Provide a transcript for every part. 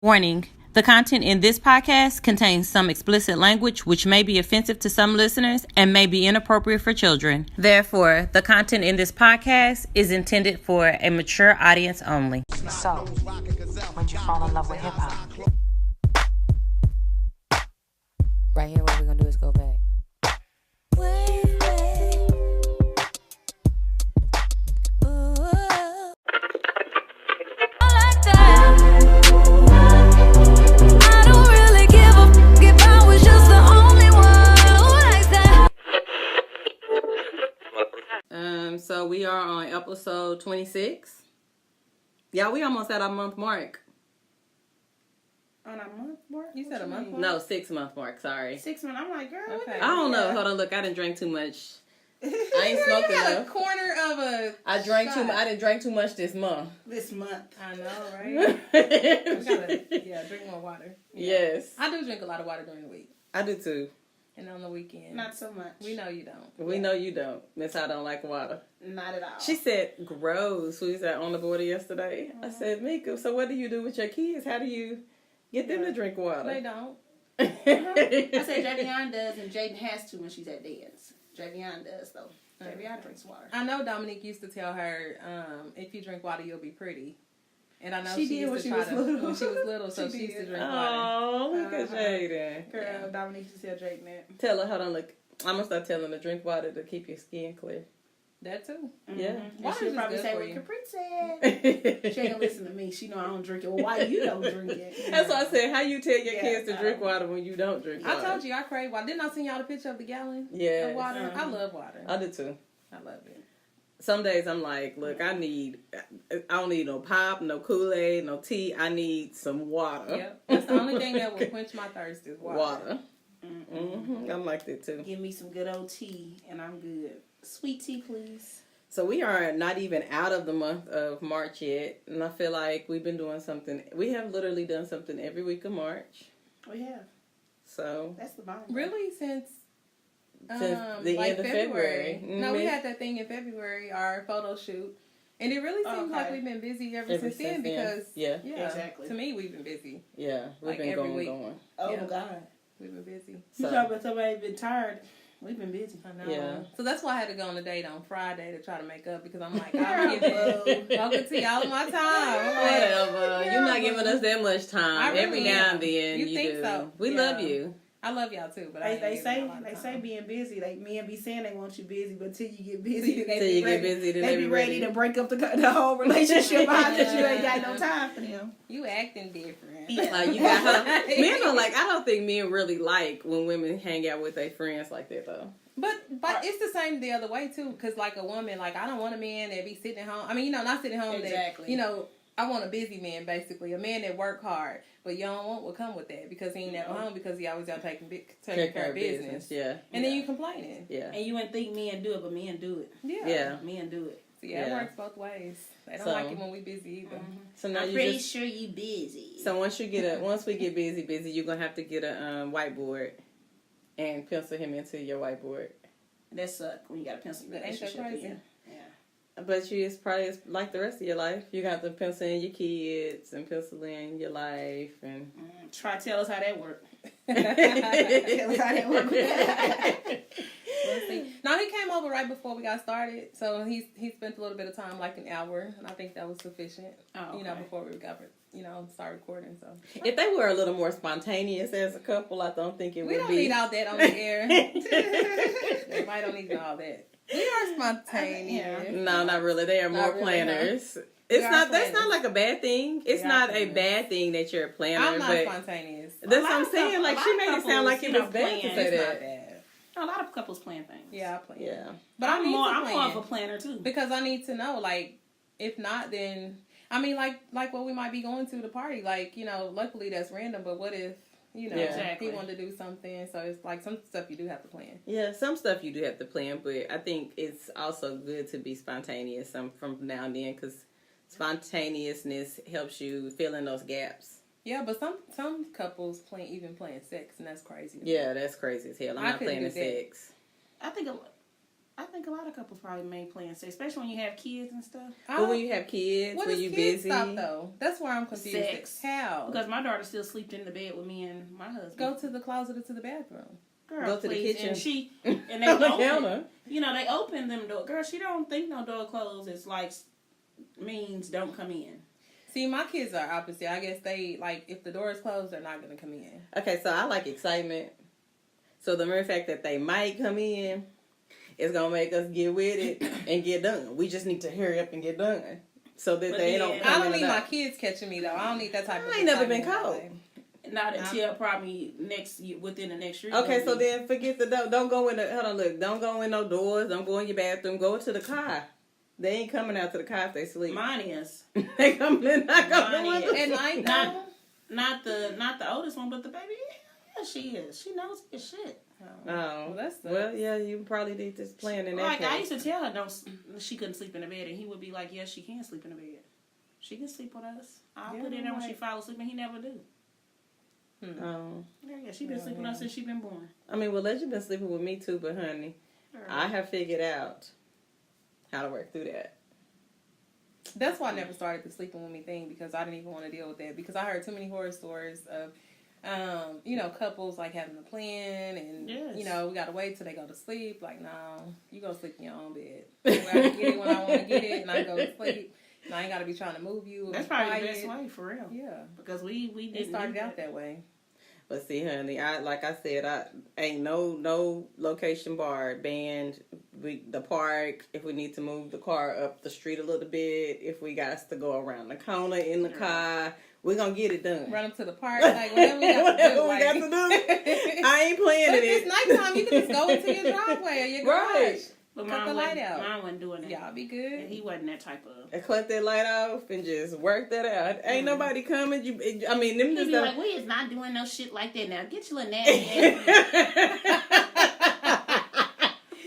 Warning. The content in this podcast contains some explicit language which may be offensive to some listeners and may be inappropriate for children. Therefore, the content in this podcast is intended for a mature audience only. So, when'd you fall in love with hip-hop? Right here, what we're gonna do is go back. So we are on episode 26. Yeah, we almost at our month mark. On a month mark? You said a month mark? No, 6 month mark, sorry. 6 months. I'm like, girl, okay. I don't know. Hold on, look, I didn't drink too much. I ain't smoking enough. A corner of a I didn't drink too much this month. This month. I know, right? Drink more water. Yeah. Yes. I do drink a lot of water during the week. I do too. And on the weekend. Not so much. We know you don't. We know you don't. Miss, I don't like water. Not at all. She said, gross. We was on the border yesterday. I said, Mika, so what do you do with your kids? How do you get them to drink water? They don't. I said Javion does, and Jaden has to when she's at dance. Javion does, though. Javion drinks water. I know Dominique used to tell her, if you drink water, you'll be pretty. And I know she did when she was little. When she was little, so she used to drink water. Oh, look at Jaden. Girl, Dominique used to tell Jaden that. Tell her, hold on, look. I'm going to start telling her to drink water to keep your skin clear. That too. Mm-hmm. Yeah. Water she'll probably say what Capri said. She ain't gonna listen to me. She know I don't drink it. Well, why you don't drink it? That's why I said, how you tell your kids to drink water when you don't drink water? I told you I crave water. Didn't I send y'all the picture of the gallon of water? Mm-hmm. I love water. I do too. I love it. Some days I'm like, look, I don't need no pop, no Kool-Aid, no tea. I need some water. Yep. That's the only thing that will quench my thirst is water. Mm-hmm. I'm like that too. Give me some good old tea and I'm good. Sweet tea, please. So we are not even out of the month of March yet. And I feel like we've been doing something. We have literally done something every week of March. We have. So. That's the bomb. Really? Since the end of February. Mm-hmm. No, we had that thing in February, our photo shoot. And it really seems like we've been busy ever since then because, yeah, exactly. To me, we've been busy. Yeah, we've been going. Oh, my God. We've been busy. You talk about somebody been tired. We've been busy. I know. Yeah. So that's why I had to go on a date on Friday to try to make up because I'm like, I'm giving MochaTea all of my time. Whatever. You're not giving us that much time. Really every now and then you think do. So? We love you. I love y'all too, but they say being busy. Like men be saying they want you busy, but till you get busy, they be ready to break up the whole relationship because you ain't got no time for them. You acting different. Yeah. Like you got her. Men are like, I don't think men really like when women hang out with their friends like that though. But it's the same the other way too, because like a woman, like I don't want a man that be sitting at home. I mean, not sitting home. Exactly. That, I want a busy man, basically. A man that work hard. But you don't want what come with that because he ain't never home because he always out taking care of business. Yeah. And then you complaining. Yeah. And you wouldn't think men do it, but men do it. Yeah. Men do it. So it works both ways. They don't like it when we busy either. Mm-hmm. So now I'm pretty sure you busy. So once we get busy, you're gonna have to get a whiteboard and pencil him into your whiteboard. That sucks when you got a pencil. Ain't that crazy? But it's probably like the rest of your life. You got to pencil in your kids and pencil in your life and tell us how that worked. Tell us how that worked. No, he came over right before we got started, so he spent a little bit of time, like an hour, and I think that was sufficient. Oh, okay. Before we got start recording. So if they were a little more spontaneous as a couple, I don't think it would be. We don't need all that on the air. Everybody don't need all that. We are spontaneous. No, not really. They are more planners. That's not like a bad thing. It's not a bad thing that you're a planner. I'm not spontaneous. That's what I'm saying. Like she made it sound like it was bad to say that. Not bad. A lot of couples plan things. Yeah, I plan. Yeah. But I'm more of a planner too. Because I need to know, like, if not, then I mean, like what we might be going to the party. Like, luckily that's random. But what if exactly. he wanted to do something? So it's like some stuff you do have to plan. Yeah, some stuff you do have to plan. But I think it's also good to be spontaneous from now and then because spontaneousness helps you fill in those gaps. Yeah, but some couples playing sex, and that's crazy. Yeah, that's crazy as hell. I'm not playing sex. I think I think a lot of couples probably may plan sex, especially when you have kids and stuff. But when you have kids, What when does you kids busy. stop, though? That's where I'm confused. Sex. How? Because my daughter still sleeps in the bed with me and my husband. Go to the closet or to the bathroom. Girl, Go to the please. kitchen. And they On the open, counter. you know, they open them door. Girl, she don't think no door closed. It's like means don't come in. See, my kids are opposite. I guess they, like, if the door is closed, they're not going to come in. Okay, so I like excitement. So the mere fact that they might come in is going to make us get with it and get done. We just need to hurry up and get done. So that But they then- don't I come don't in need my and kids catching me, though. I don't need that type of I ain't never been excitement in my caught. life. Not until probably within the next year. Okay, so then forget the door. Don't go in the, hold on, look. Don't go in no doors. Don't go in your bathroom. Go to the car. They ain't coming out to the car if they sleep. Mine is. They coming in, not Mine going is. And I know. Not the oldest one, but the baby. Yeah, she is. She knows his shit. Oh, Well, that's well, yeah, you probably need this plan in that Like I case. used to tell her, she couldn't sleep in the bed, and he would be like, "Yes, she can sleep in the bed. She can sleep with us. I'll Yeah, put it in there when she right. falls asleep," and he never do. Oh. Yeah, she been sleeping with us since she been born. I mean, well, Legend been sleeping with me too, but honey, I have figured out how to work through that. That's why I never started the sleeping with me thing, because I didn't even want to deal with that, because I heard too many horror stories of couples like having a plan and Yes. we gotta wait till they go to sleep. Like, no, you go sleep in your own bed. I get it when I want to get it, and I go to sleep. And I ain't gotta be trying to move you. That's probably the best way for real. Yeah, Because we it didn't started need out that way. But see, honey, like I said, I ain't no location bar banned. The park, if we need to move the car up the street a little bit, if we got to go around the corner in the car, we're gonna get it done. Run them to the park, like whatever we got to do. Whatever we got to do. I ain't playing But it. if it's nighttime, you can just go into your driveway or your garage. Right. But Cut the light out. Mine wasn't doing that. Y'all be And good. he wasn't that type of. And cut that light off and just work that out. Ain't nobody coming. Them He'd just be like, "We is not doing no shit like that now. Get your little nasty ass."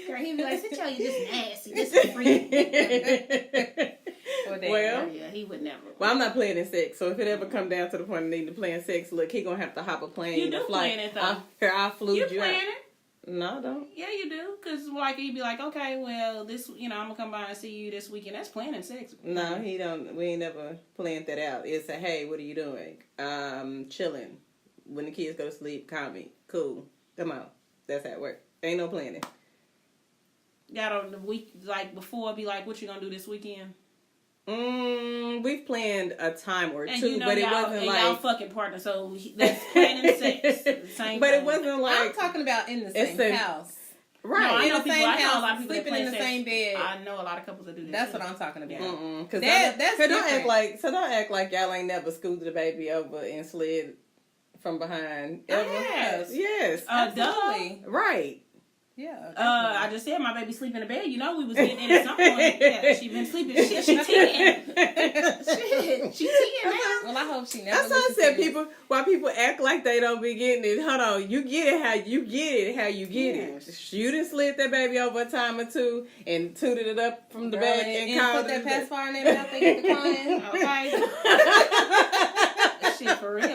Girl, he'd be like, "Sit y'all, you just nasty, just a freak." Well, Yeah, he would never. well, I'm not playing in sex, so if it ever come down to the point of needing to play in sex, look, he gonna have to hop a plane. You do to fly. plan it, though. I'll flew You you out. plan it? No, I don't. Yeah, you do. Because, like, he'd be like, "Okay, well, this, I'm going to come by and see you this weekend." That's planning sex. No, he don't. We ain't never planned that out. It's a, hey, what are you doing? Chilling. When the kids go to sleep, call me. Cool. Come on. That's how it works. Ain't no planning. Got on the week, like, before, be like, "What you going to do this weekend?" We've planned a time or And two, but it wasn't y'all like. fucking partner, so that's planning sex. The same But thing. it wasn't I'm like. talking about in the It's same a- house. Right. No, I In know the people. same I know a house, lot of people that sleeping plan in the sex. same bed. I know a lot of couples that do that. That's too. what I'm talking about. Cause That's don't different. act like y'all ain't never scooted the baby over and slid from behind ever. Yes. Yes. Absolutely. Right. Yeah. I just said my baby sleep in the bed. You know we was getting in at some point. Yeah, she been sleeping. Shit, she 10. Shit, she 10 now. Well, I hope she never. That's why I listens said to this. why people act like they don't be getting it. Hold on, you get it how you get it. Yes. You done slid that baby over a time or two and tooted it up from the Girl, back and called put that it. pacifier in their mouth. They get the crying. Okay. Shit, for real.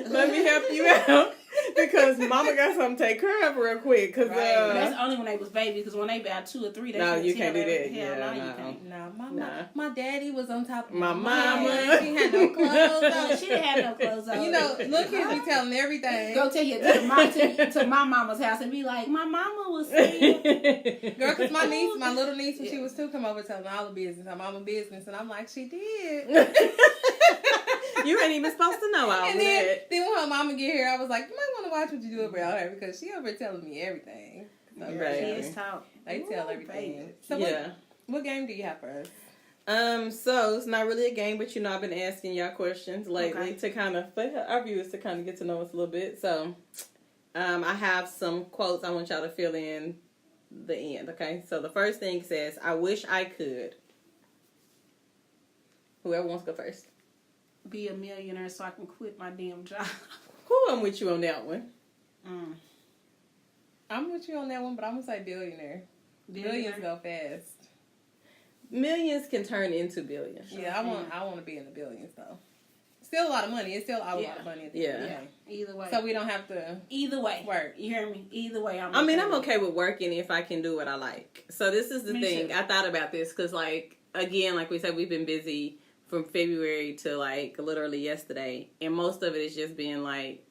Let me help you out because mama got something to take care of real quick. Cause Right. That's only when they was babies. Because when they about 2 or 3, they No, couldn't you tell can't do every- that. Hell, Yeah, no, you no. can't. No, my daddy was on top of My my mama. She had no clothes on. She didn't have no clothes on. You know, look here, be telling everything. Go tell you to my mama's house and be like, "My mama was saying." Girl, because my little niece, when she was 2, come over telling all the business, her mama business, and I'm like, she did. You ain't even supposed to know all of And that. then when her mama get here, I was like, you might want to watch what you do around her, because she over telling me everything. So, Right. Kids talk. They tell Ooh, everything. baby. So Yeah. what game do you have for us? So it's not really a game, but I've been asking y'all questions lately Okay. to kind of, for our viewers to kind of get to know us a little bit. So, I have some quotes I want y'all to fill in the end, okay? So the first thing says, "I wish I could." Whoever wants to go first. Be a millionaire so I can quit my damn job. I'm with you on that one. I'm with you on that one, but I'm going to say billionaire. Billions go fast. Millions can turn into billions. Yeah, I want to be in the billions, though. still a lot of money. It's still a lot of money at the end of the day. Either way. So we don't have to. Either way. Work. You hear me? Either way, I'm okay with working if I can do what I like. So this is the thing. Too. I thought about this because, like, again, like we said, we've been busy from February to, like, literally yesterday. And most of it is just being, like,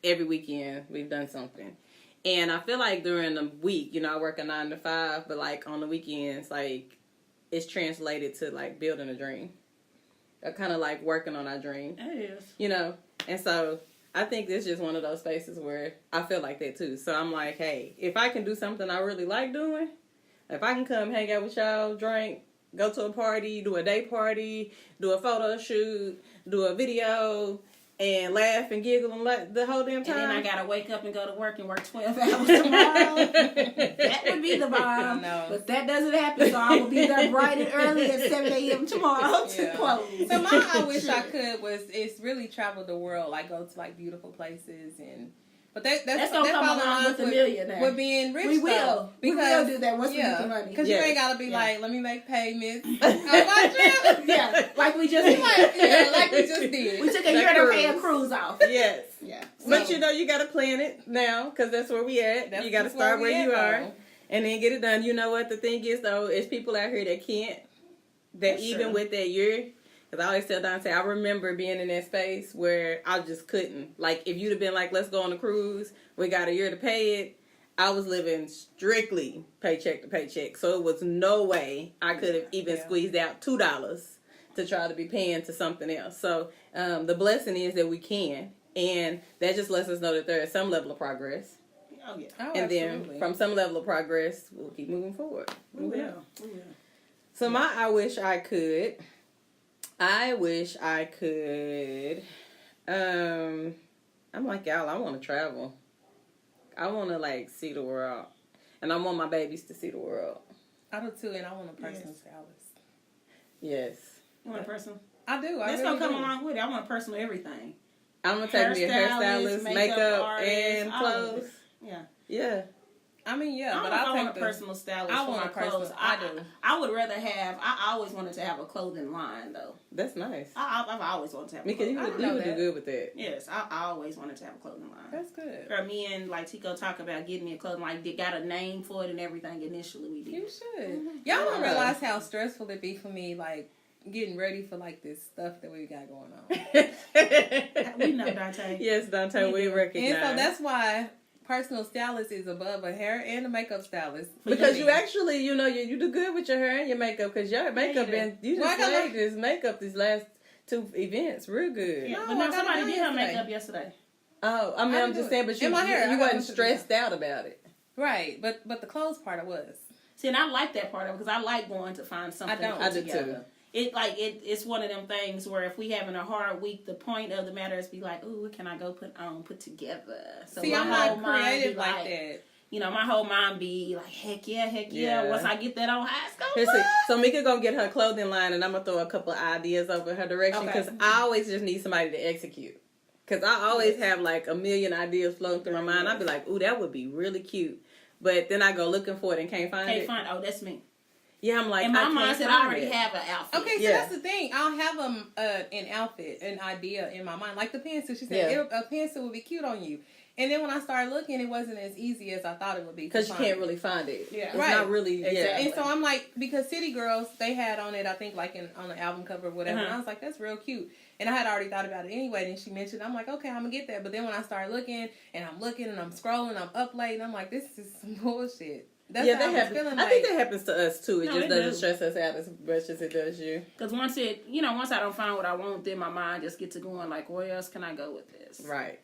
every weekend we've done something. And I feel like during the week, I work a 9 to 5, but, like, on the weekends, like, it's translated to, like, building a dream. Kind of like working on our dream. It is. And so I think this is just one of those spaces where I feel like that too. So I'm like, hey, if I can do something I really like doing, if I can come hang out with y'all, drink, go to a party, do a day party, do a photo shoot, do a video, and laugh and giggle and the whole damn time. And then I gotta wake up and go to work and work 12 hours tomorrow. That would be the bomb. But that doesn't happen, so I will be there bright and early at 7 a.m. tomorrow to close. So my I wish I could is really travel the world, like go to like beautiful places But that's gonna come along with a millionaire. With being rich, we will do that once we get the money. Because you ain't gotta be like, let me make payments on my trip. Like we just did. Like we just did. We took a year to pay a cruise off. Yes. Yeah. But you gotta plan it now because that's where we at. You gotta start where you are and then get it done. You know what the thing is though? Is people out here that can't. That even with that year. Because I always tell Dante, I remember being in that space where I just couldn't. Like, if you'd have been like, let's go on a cruise, we got a year to pay it, I was living strictly paycheck to paycheck. So it was no way I could have even squeezed out $2 to try to be paying to something else. So the blessing is that we can. And that just lets us know that there is some level of progress. Oh, yeah. And then from some level of progress, we'll keep moving forward. We will. So I wish I could... I'm like y'all, I want to travel. I want to like see the world. And I want my babies to see the world. I do too, and I want a personal stylist. Yes. You want a personal? I do. That's really going to come along with it. I want a personal everything. I'm going to take me a hairstylist, makeup artist, and clothes. Yeah. I mean, but I want a personal stylist for my clothes. I would rather have. I always wanted to have a clothing line, though. That's nice. I've always wanted to have. Because you would do good with that. Yes, I always wanted to have a clothing line. That's good. Or me and like Tico talk about getting me a clothing line. They got a name for it and everything. Initially, we did. You should. Y'all don't realize how stressful it be for me, like getting ready for like this stuff that we got going on. We know Dante. Yes, Dante, we recognize. And so that's why personal stylist is above a hair and a makeup stylist. Because you actually, you do good with your hair and your makeup. Because your makeup you just made this makeup these last 2 events real good. Yeah, but now somebody did her makeup yesterday. Oh, I mean, I'm just saying, but you wasn't stressed out about it. Right, but the clothes part I was. See, and I like that part of it because I like going to find something to put together. Too. It's one of them things where if we having a hard week, the point of the matter is be like, ooh, what can I go put together? So see, I'm not creative like that. My whole mind be like, heck yeah. Once I get that on high school. So Mika gonna get her clothing line, and I'm gonna throw a couple of ideas over her direction because I always just need somebody to execute. Because I always have like a million ideas floating through my mind. I'd be like, ooh, that would be really cute. But then I go looking for it and can't find it. Oh, that's me. Yeah, I'm like, in my mind said I already have an outfit. Okay, so that's the thing. I'll have an outfit, an idea in my mind. Like the pencil. She said a pencil would be cute on you. And then when I started looking, it wasn't as easy as I thought it would be. Because you can't really find it. Yeah. It's not really, exactly. And so I'm like, because City Girls, they had on it, I think, like on the album cover or whatever. And I was like, that's real cute. And I had already thought about it anyway. And she mentioned, I'm like, okay, I'm going to get that. But then when I started looking, and I'm scrolling, I'm up late, and I'm like, this is some bullshit. That's how I was feeling. I think that happens to us too. It just doesn't stress us out as much as it does you. Because once I don't find what I want, then my mind just gets to going like, where else can I go with this? Right.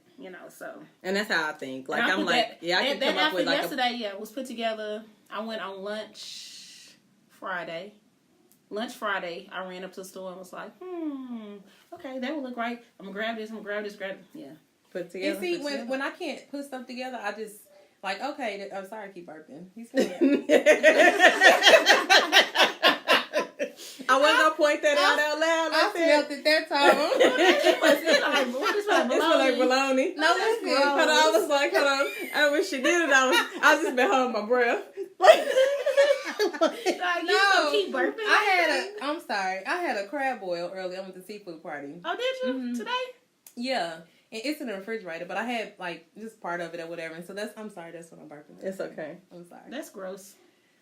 So. And that's how I think. Like I'm like, I can come up with like yesterday. Was put together. I went on lunch Friday. I ran up to the store and was like, okay, that would look right. I'm gonna grab this. Grab it. Yeah. Put together. And see, when I can't put stuff together, I just. Like, okay, I'm sorry I keep burping. He's good. I wasn't going to point that out loud. I smelled it that time. It smelled like bologna. No, that's good. Hold on, I was like, hold on. I wish she did it. I was just been holding my breath. Like, you gonna keep burping? I'm sorry. I had a crab boil earlier. I went to seafood party. Oh, did you? Today? Yeah. And it's in the refrigerator, but I had like just part of it or whatever. And so I'm sorry, that's what I'm burping. It's okay. I'm sorry. That's gross.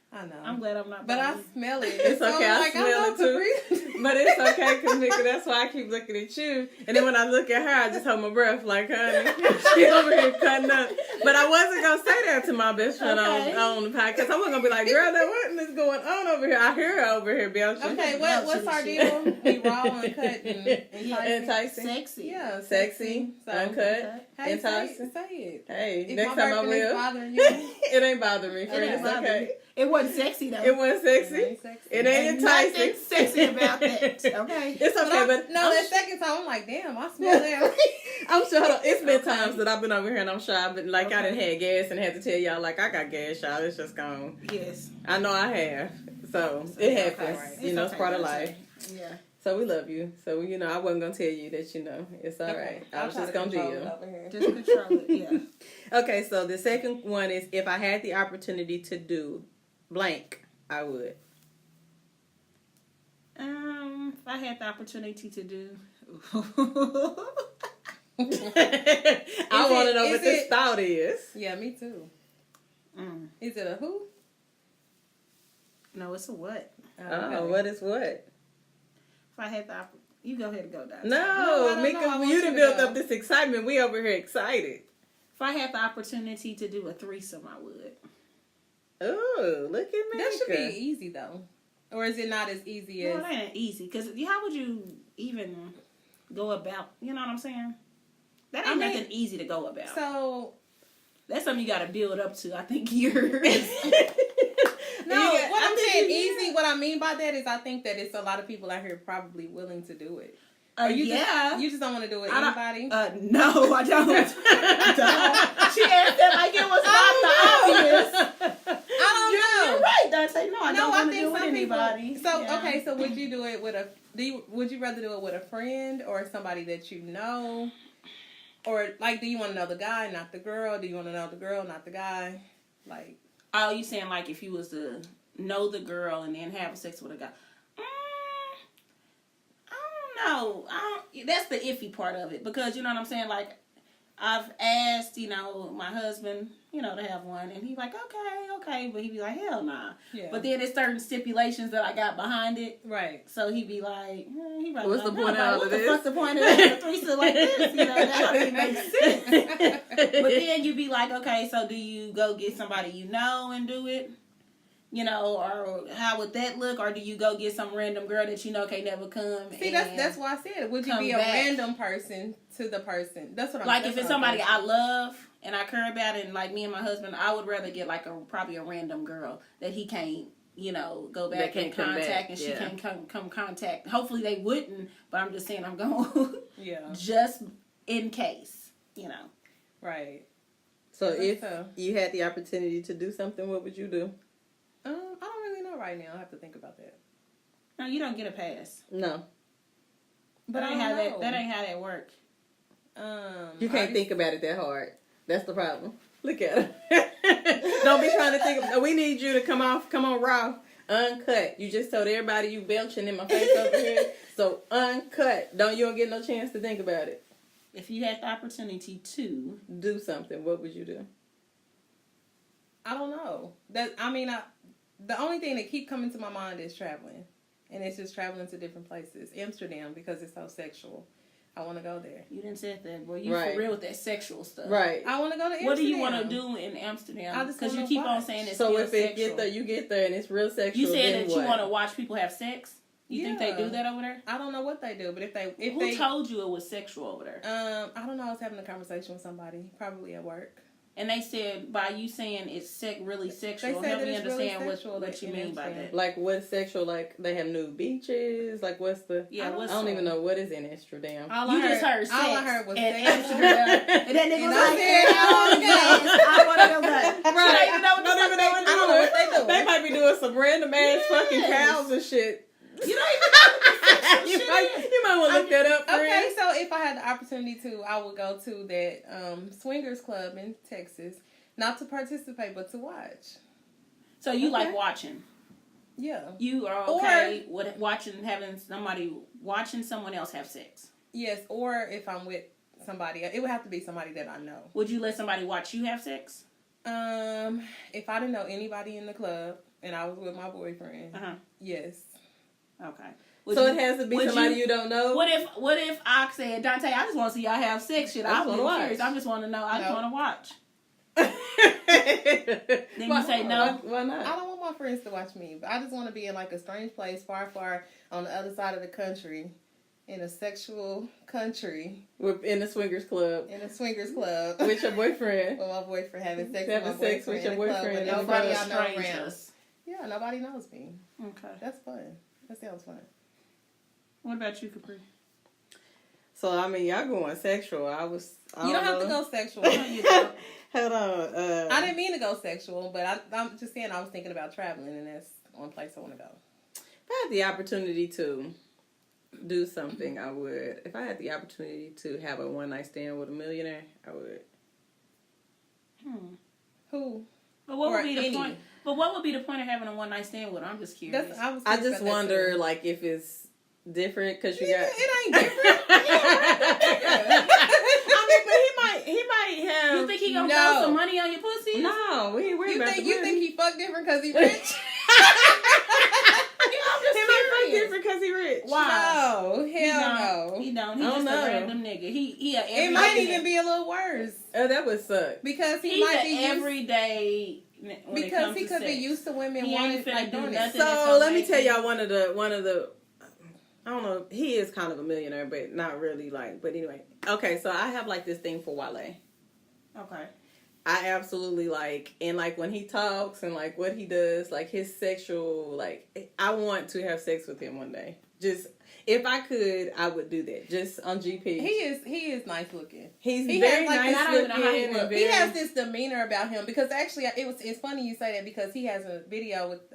I know. I'm glad I'm not. But I smell it. It's So okay. I'm I smell it too. But it's okay, because Mika, that's why I keep looking at you. And then when I look at her, I just hold my breath like, honey, she over here cutting up. But I wasn't going to say that to my best friend on the podcast. I wasn't going to be like, girl, what is going on over here? I hear her over here belching. Okay, what's our deal? We raw, uncut, and enticing. Sexy. Yeah, Sexy, So, uncut, Hey, enticing. say it. Hey, If next my time I burping is will. bothering you, It ain't bothering me, friend. ain't It's bothering okay. me. It wasn't sexy though. It wasn't sexy. ain't sexy. It ain't enticing. Nothing sexy about that. Okay. It's okay, but that second time I'm like, damn, I smell that. I'm sure it's been times that I've been over here and I'm shy, but like I done had gas and had to tell y'all like I got gas, y'all. It's just gone. Yes. I know I have. So it happens. Right. You know, it's part of life. Yeah. So we love you. So I wasn't gonna tell you that it's all right. I was just gonna deal. Just control it. Yeah. Okay, so the second one is if I had the opportunity to do blank, I would. If I had the opportunity to do. I want to know what this thought is. Yeah, me too. Is it a who? No, it's a what. Oh, what is what? If I had the you go ahead and go down. No, I don't Mika, know. I want you you done to built go. up this excitement. We over here excited. If I had the opportunity to do a threesome, I would. Oh, look at Mika. That should be easy though, or is it not as easy as? No, that ain't easy. Because how would you even go about? You know what I'm saying? That ain't nothing easy to go about. So that's something you got to build up to. I think years. No, what I'm saying easy. What I mean by that is I think that it's a lot of people out here probably willing to do it. You just don't want to do it. Anybody? No, I don't. She asked that like it was not the obvious. I don't know. You're right, Dante. No, I don't want to think do it with some anybody. people. So okay, so would you do it with would you rather do it with a friend or somebody that you know? Or like, do you want to know the guy, not the girl? Do you want to know the girl, not the guy? Like, oh, you saying like if you was to know the girl and then have sex with a guy? I don't know. That's the iffy part of it because you know what I'm saying. Like, I've asked, my husband, to have one, and he's like, okay, but he'd be like, hell nah. Yeah. But then there's certain stipulations that I got behind it. Right. So he'd be like, what's the point of this? What's the point of a threesome like this? That don't even make sense. But then you'd be like, okay, so do you go get somebody you know and do it? Or how would that look? Or do you go get some random girl that you know can't never come? See, that's why I said, would you be a random person to the person? That's what I'm like. If it's somebody I love and I care about, and like me and my husband, I would rather get like probably a random girl that he can't, go back and contact, and she can't come contact. Hopefully they wouldn't, but I'm just saying I'm going. Just in case, Right. So if you had the opportunity to do something, what would you do? I don't really know right now. I have to think about that. No, you don't get a pass. No. But that ain't how that work. You can't think about it that hard. That's the problem. Look at her. Don't be trying to think of, we need you to come on raw, uncut. You just told everybody you belching in my face over here. So uncut. You don't get no chance to think about it. If you had the opportunity to do something, what would you do? I don't know. The only thing that keep coming to my mind is traveling. And it's just traveling to different places. Amsterdam, because it's so sexual. I want to go there. You didn't say that, boy. You for real with that sexual stuff. Right. I want to go to Amsterdam. What do you want to do in Amsterdam? Because you keep on saying it's so still if you get there and it's real sexual, you said that you want to watch people have sex? You think they do that over there? I don't know what they do, but Who told you it was sexual over there? I don't know. I was having a conversation with somebody, probably at work. And they said, by you saying it's really sexual, help me understand what you mean by that. Like, what's sexual? Like, they have nude beaches? Like, what's the... Yeah, I don't even know what is in Amsterdam. You just heard sex. All I heard was sex. Amsterdam. And that nigga was like, I want to go back. Right. I don't know what they do. They might be doing some random ass fucking cows and shit. You don't even know you might want to look that up, friend. Okay, so if I had the opportunity to, I would go to that swingers club in Texas, not to participate but to watch. So you like watching? Yeah. You are okay with having someone else have sex. Yes, or if I'm with somebody, it would have to be somebody that I know. Would you let somebody watch you have sex? If I didn't know anybody in the club and I was with my boyfriend, yes. Okay. It has to be somebody you don't know. What if I said, Dante, I just want to see y'all have sex? Shit, I was curious. I just want to know. I just want to watch. Then you say no. Why not? I don't want my friends to watch me. I just want to be in like a strange place, far, far on the other side of the country, in a sexual country. In a swingers club. In a swingers club. With your boyfriend. With my boyfriend having sex with your boyfriend. With nobody I know strangers. around. Yeah, nobody knows me. Okay. That's fun. That sounds fun. What about you, Capri? So, I mean, y'all going sexual. You don't have to go sexual. Hold on. I didn't mean to go sexual, but I'm just saying I was thinking about traveling, and that's one place I want to go. If I had the opportunity to do something, I would. If I had the opportunity to have a one-night stand with a millionaire, I would. Who? But what would be the point? But what would be the point of having a one-night stand with her? I'm just curious. I just wonder, like, if it's different because you got. It ain't different. I mean, but he might have. You think he gonna throw some money on your pussy? No, we ain't worried about the money. You think he fuck different because he rich? He might fuck different because he rich. Wow. No, hell no. He don't. He just a random nigga. It might even be a little worse. Oh, that would suck. Because he's might be everyday. Because he could be used to women wanting like doing it. So let me tell y'all one of the. I don't know. He is kind of a millionaire, but not really like. But anyway, okay. So I have like this thing for Wale. Okay. I absolutely like, and like when he talks and like what he does, like his sexual, like I want to have sex with him one day. Just if I could, I would do that. Just on GP. He is nice looking. He very has, like, nice looking. He has this demeanor about him because actually it's funny you say that because he has a video with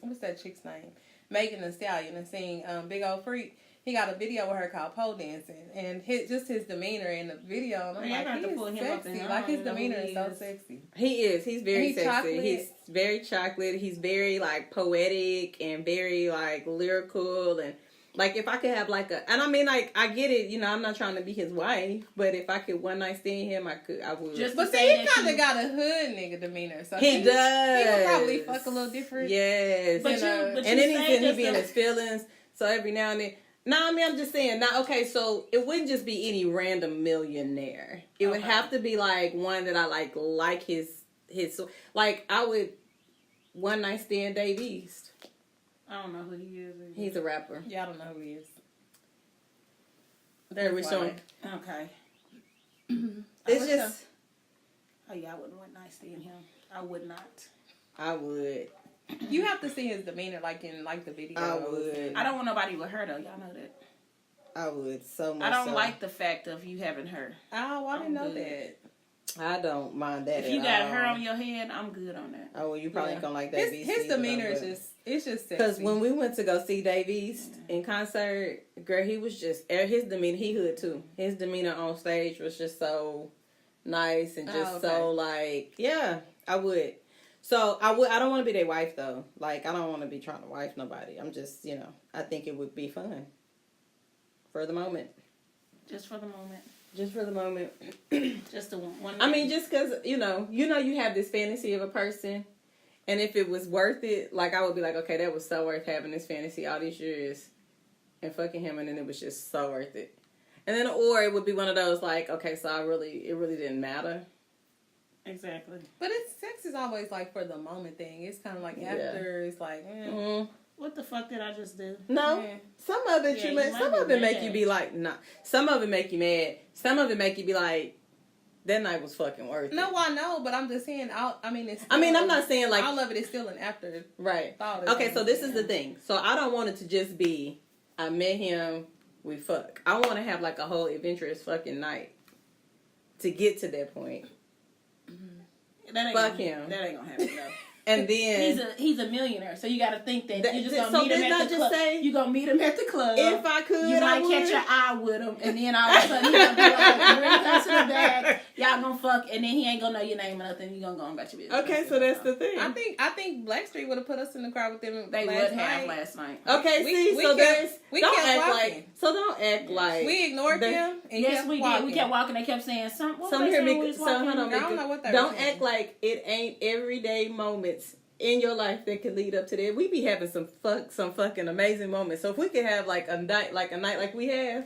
what's that chick's name? Megan Thee Stallion and sing Big Old Freak. He got a video with her called pole dancing, and his demeanor in the video, and I'm like, he is sexy. Like his demeanor is so sexy. He is. He's very sexy. Chocolate. He's very chocolate. He's very like poetic and very like lyrical and like if I could have like and I mean like I get it. You know, I'm not trying to be his wife, but if I could one night stand him, I would. But see, he kind of got a hood nigga demeanor. So he does. He would probably fuck a little different. Yes. But and then he be in his feelings. So every now and then. No, I mean, I'm just saying. Now, okay, so it wouldn't just be any random millionaire. It would have to be like one that I like his like I would one night stand Dave East. I don't know who he is. Either. He's a rapper. Yeah, I don't know who he is. There we show. Okay. It's just. Oh yeah, I wouldn't one night stand him. I would not. I would. You have to see his demeanor, like in like the video. I would. I don't want nobody with her though. Y'all know that. I would so much. I don't like the fact of you having her. Oh, I didn't know that. I don't mind that. If you got her on your head, I'm good on that. Oh well, you probably gonna like that. His demeanor is just sexy. Because when we went to go see Dave East in concert, girl, he was just his demeanor. He hood too. His demeanor on stage was just so nice and just so like I would. So I don't want to be their wife though. Like I don't want to be trying to wife nobody. I'm just I think it would be fun for the moment. Just for the moment. Just for the moment. Just the one. I mean, just because you have this fantasy of a person, and if it was worth it, like I would be like, okay, that was so worth having this fantasy all these years, and fucking him, and then it was just so worth it. And then, or it would be one of those like, okay, so it really didn't matter. Exactly. But sex is always like for the moment thing. It's kind of like after it's like, what the fuck did I just do? No, some of it some of it make you be like, nah. Some of it make you mad. Some of it make you be like, that night was fucking worth it. No, I know, but I'm just saying. I'm not saying like all of it is still an after. Right. Thought. Okay, so this is the thing. So I don't want it to just be I met him, we fuck. I want to have like a whole adventurous fucking night to get to that point. Fuck him. That ain't gonna happen though. And then he's a millionaire, so you got to think that you're just gonna meet him at the club. You gonna meet him at the club. If I could, you might catch your eye with him, and then all of a sudden he's gonna be like, "Bring us to the back." Y'all gonna fuck, and then he ain't gonna know your name or nothing. You gonna go on about your business. Okay, so that's the thing. I think Blackstreet would have put us in the car with them. They last would night. have last night. Okay, don't act like we ignored them. And Yes, kept we walking. did. We kept walking. They kept saying something. Hold on, I don't know what they don't were act saying. like it ain't everyday moments in your life that could lead up to that. We be having some fucking amazing moments. So if we could have like a night like we have,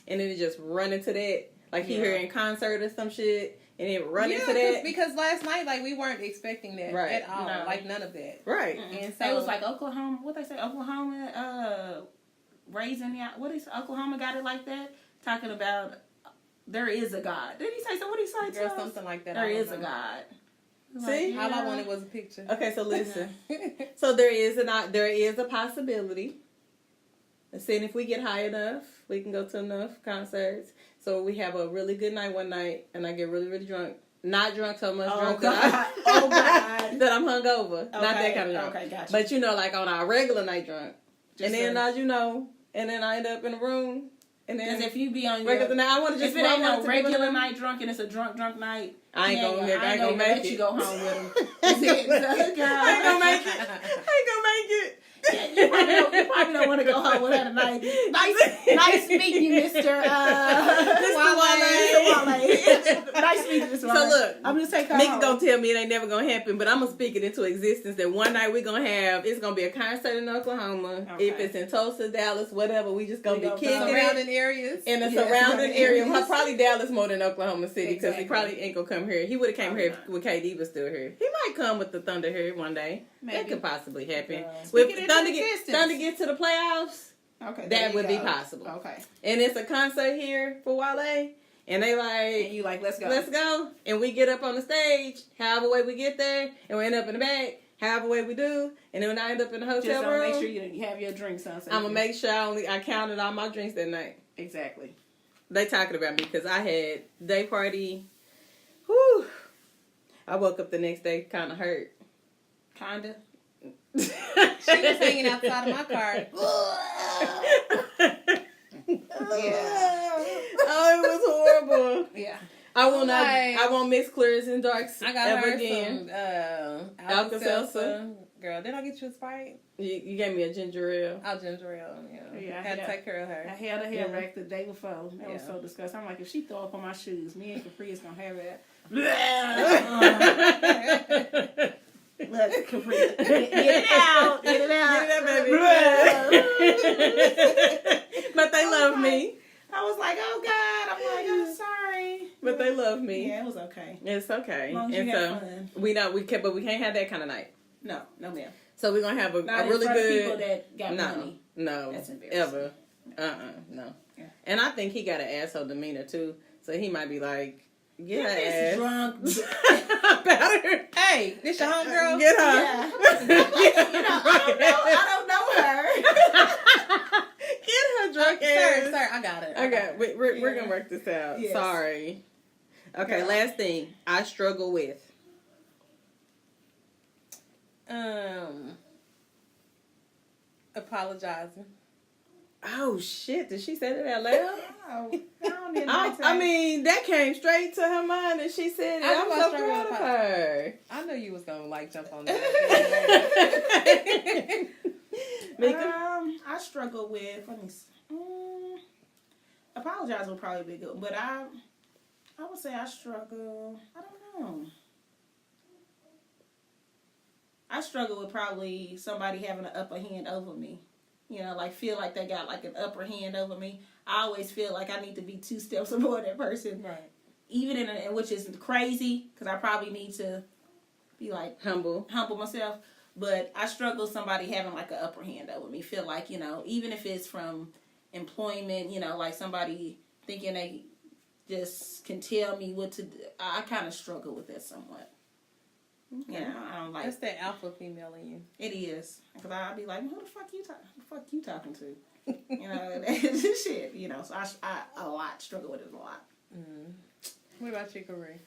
and then just run into that, like he here in concert or some shit, and then run into that. Because last night, like, we weren't expecting that at all. No. Like, none of that. Right. And so it was like Oklahoma. What they say? Oklahoma raising the. What is Oklahoma got it like that? Talking about there is a God. Did he say so? What did he say? Girl, something like that. There is a God. See, all I wanted was a picture. Okay, so listen. So there is a possibility. Saying if we get high enough, we can go to enough concerts. So we have a really good night one night, and I get really, really drunk. Not drunk so much drunk God. that I'm hungover. Okay. Not that kind of drunk. Okay, gotcha. But like on our regular night drunk. Just and then and then I end up in a room. And then if you be on your regular night, I want to just if it ain't no regular night drunk and it's a drunk night, I ain't gonna make it. You go home with him. I ain't gonna make it. Yeah, you probably don't want to go home with her tonight. Nice meeting you, Mr. Wale. Nice meeting you, Mr. Wale. So look, I'm just taking Mickey gonna tell me it ain't never gonna happen, but I'm gonna speak it into existence that one night we're gonna have, it's gonna be a concert in Oklahoma. Okay. If it's in Tulsa, Dallas, whatever, we just gonna be kicking surrounding areas. in the surrounding area. Well, probably Dallas more than Oklahoma City because he probably ain't gonna come here. He would have came here when KD was still here. He might come with the Thunder here one day. Maybe. That could possibly happen. Speak With it Thunder into get to the playoffs, okay, that would be possible. Okay. And it's a concert here for Wale, and they like, And you like, let's go. And we get up on the stage, however way we get there, and we end up in the back, however way we do, and then when I end up in the hotel Just room, make sure you have your drinks on. So I'm gonna make sure I counted all my drinks that night. Exactly. They talking about me because I had day party. Whew. I woke up the next day kind of hurt. Kinda. She was hanging outside of my car. Yeah. Oh, it was horrible. Yeah. I won't mix clears and darks I got ever her again. some Alka-Seltzer. Girl, did I get you a Sprite? You gave me a ginger ale. Oh, ginger ale. Yeah, Had to take care of her. I had her hair back the day before. That was so disgusting. I'm like, if she throw up on my shoes, me and Capri is gonna have that. Look, Capri, get it out, baby. But they love me. I was like, oh God, I'm sorry. But they love me. Yeah, it was okay. It's okay. As long as And you so have fun. but we can't have that kind of night. No, ma'am. So we're gonna have a Not really in front good of people that got money. No, That's embarrassing. ever. No. Yeah. And I think he got an asshole demeanor too. So he might be like, get her ass. Drunk. About her. Hey, this your homegirl? Get her. Yeah. I don't know her. Get her drunk ass. Sir, I got it. Okay, we're gonna work this out. Yes. Sorry. Okay, last thing I struggle with. Apologizing. Oh shit! Did she say that out loud? I mean, that came straight to her mind, and she said it. I'm so proud of her. I knew you was gonna jump on that. I struggle with. Let me see. Apologize will probably be good, but I would say I struggle. I don't know. I struggle with probably somebody having an upper hand over me. You know, like feel like they got like an upper hand over me. I always feel like I need to be 2 steps above that person. Right. Even which is crazy because I probably need to be like humble myself. But I struggle with somebody having like an upper hand over me. Feel like, you know, even if it's from employment, you know, like somebody thinking they just can tell me what to do. I kind of struggle with that somewhat. Okay. You know, I don't like. That's that alpha female in you. It is, because I'll be like, who the fuck you talking to? You know, that shit. You know, so I a lot struggle with it a lot. What about you, Corey?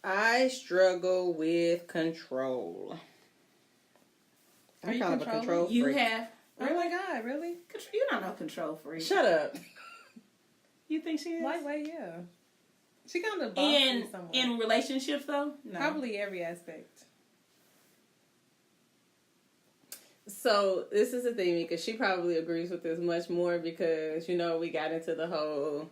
I struggle with control. I'm kind of a control freak. You have. Oh my God, really? You're not no control freak. Shut up. You think she is? Lightweight, yeah. She kind of bossy somewhere. In relationships though, no. Probably every aspect. So this is the thing, because she probably agrees with this much more because, you know, we got into the whole,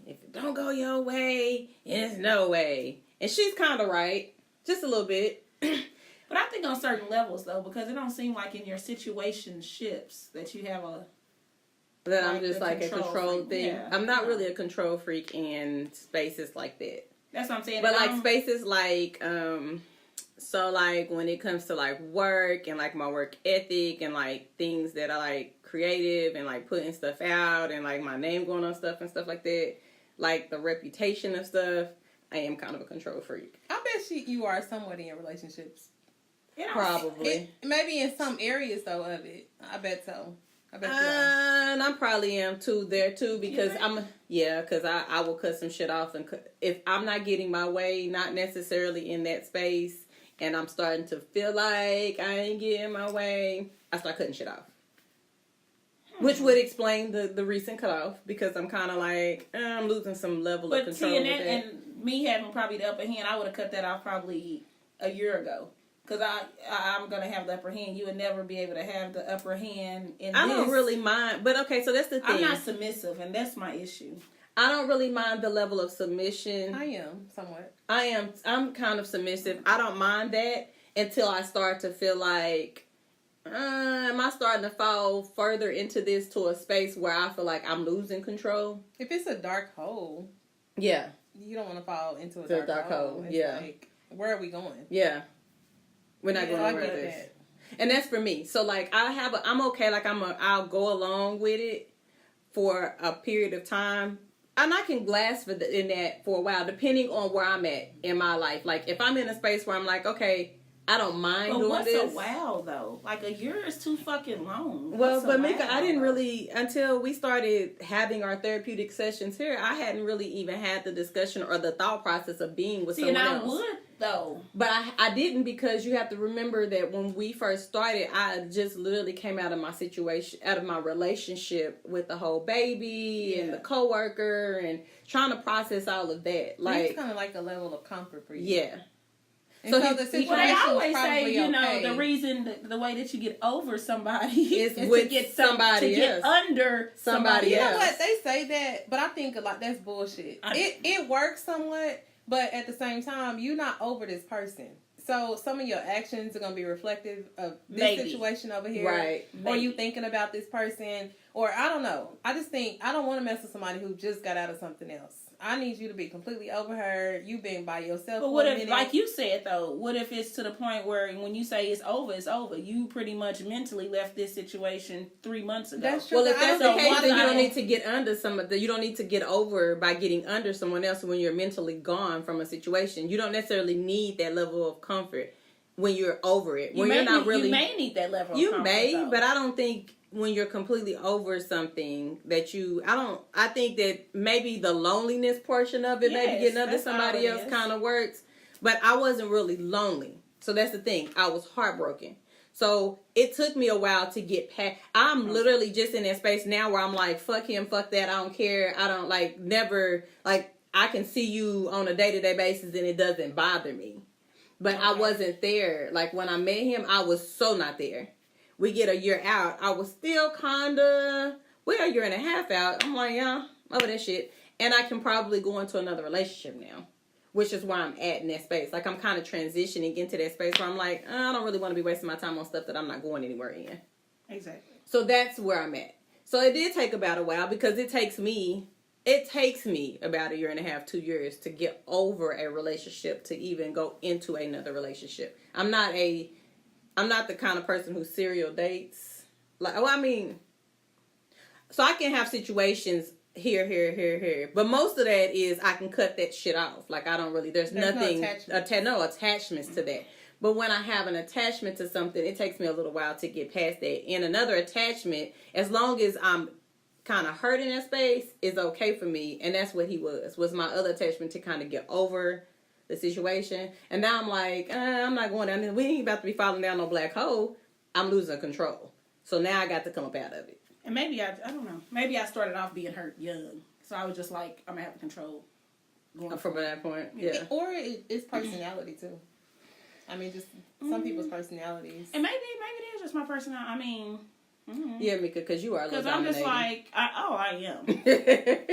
if it don't go your way, it's no way. And she's kind of right. Just a little bit. But I think on certain levels, though, because it don't seem like in your situationships that you have a... That I'm just like a control thing. Yeah. I'm not really a control freak in spaces like that. That's what I'm saying. But like spaces like, so like when it comes to like work and like my work ethic and like things that are like creative and like putting stuff out and like my name going on stuff and stuff like that, like the reputation of stuff, I am kind of a control freak. I bet you are somewhat in your relationships. Probably. Maybe in some areas though of it. I bet so. I bet you are. And I probably am too there too, because because I will cut some shit off, and if I'm not getting my way, not necessarily in that space, and I'm starting to feel like I ain't getting my way, I start cutting shit off. Which would explain the recent cutoff, because I'm kind of like, I'm losing some level of control. But see, and me having probably the upper hand, I would have cut that off probably a year ago. Because I'm going to have the upper hand. You would never be able to have the upper hand in this. I don't really mind. But okay, so that's the thing. I'm not submissive, and that's my issue. I don't really mind the level of submission. I am, somewhat. I'm kind of submissive. I don't mind that until I start to feel like, am I starting to fall further into this to a space where I feel like I'm losing control? If it's a dark hole. Yeah. You don't want to fall into a dark hole. It's like, where are we going? Yeah. We're not going over this. And that's for me. So like I'm okay, like I'll go along with it for a period of time. And I can last in that for a while, depending on where I'm at in my life. Like if I'm in a space where I'm like, okay, I don't mind doing this. But what's a while though? Like a year is too fucking long. Well, but Mika, I didn't really, until we started having our therapeutic sessions here, I hadn't really even had the discussion or the thought process of being with someone else. And I would though. But I didn't, because you have to remember that when we first started, I just literally came out of my situation, out of my relationship with the whole baby and the coworker and trying to process all of that. Like, it's kind of like a level of comfort for you. Yeah. And so the situation I always probably say, you know, the reason, the way that you get over somebody is with to get somebody to else. Get under somebody else. else. You know what? They say that, but I think a lot that's bullshit. It works somewhat, but at the same time, you're not over this person. So some of your actions are going to be reflective of this situation over here. Right. Or you thinking about this person. Or I don't know. I just think I don't want to mess with somebody who just got out of something else. I need you to be completely over her. You being by yourself. But what if, like you said though, what if it's to the point where when you say it's over, it's over? You pretty much mentally left this situation 3 months ago. That's true. Well, if that's the case, then you don't need to get under you don't need to get over by getting under someone else when you're mentally gone from a situation. You don't necessarily need that level of comfort when you're over it. When you're not really, you may need that level of comfort. You may, but I don't think when you're completely over something that I think that maybe the loneliness portion of it, maybe getting under somebody else kind of works. But I wasn't really lonely. So that's the thing. I was heartbroken. So it took me a while to get past. I'm literally just in that space now where I'm like, fuck him, fuck that. I don't care. I don't never, I can see you on a day-to-day basis and it doesn't bother me. But I wasn't there. Like when I met him, I was so not there. We get a year out. I was still we're a year and a half out. I'm like, yeah, over that shit. And I can probably go into another relationship now, which is why I'm at in that space. Like I'm kind of transitioning into that space where I'm like, I don't really want to be wasting my time on stuff that I'm not going anywhere in. Exactly. So that's where I'm at. So it did take about a while, because it takes me about a year and a half, 2 years to get over a relationship to even go into another relationship. I'm not the kind of person who serial dates. So I can have situations here. But most of that is I can cut that shit off. Like I don't really, there's nothing, no attachments to that. But when I have an attachment to something, it takes me a little while to get past that. And another attachment, as long as I'm kind of hurt in that space, is okay for me. And that's what he was my other attachment to kind of get over the situation. And now I'm like, I'm not going down there. We ain't about to be falling down no black hole. I'm losing control. So now I got to come up out of it. And maybe I don't know. Maybe I started off being hurt young. So I was just like, I'm going to have to control From that point, yeah. Or it's personality too. I mean, just some people's personalities. And maybe it is just my personality. I mean, yeah, Mika, because you are. Because I'm just like, I am.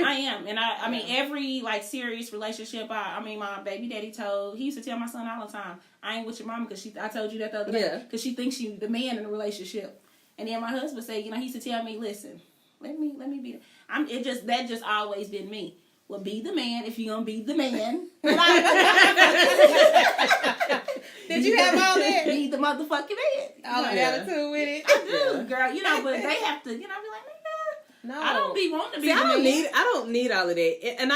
I am, and I mean, every like serious relationship. I mean, my baby daddy he used to tell my son all the time, I ain't with your mama because I told you that the other day, because she thinks she's the man in the relationship. And then my husband say, he used to tell me, listen, let me be. That just always been me. Well, be the man if you're gonna be the man. Did you have all that? Be the motherfucking man. All the attitude with it. I do, girl. But they have to, be like, nigga. No, I don't be wanting to be. See, I don't need all of that, and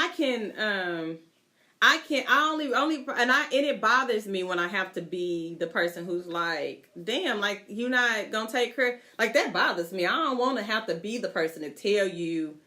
and it bothers me when I have to be the person who's like, damn, like you're not gonna take care. Like that bothers me. I don't want to have to be the person to tell you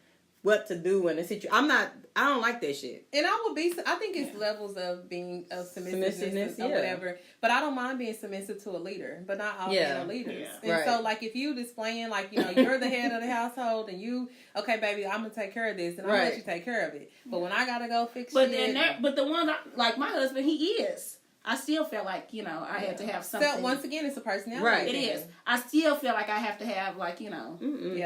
what to do in a situation. I don't like that shit. And I think it's levels of being submissiveness or whatever. But I don't mind being submissive to a leader, but not all men are leaders. Yeah. And so, like, if you displaying, like, you're the head of the household and okay, baby, I'm going to take care of this and I'm going to let you take care of it. But when I got to go fix shit. But the one, like my husband, he is. I still feel like, I had to have something. So, once again, it's a personality. Right. It is. I still feel like I have to have, like, Yeah.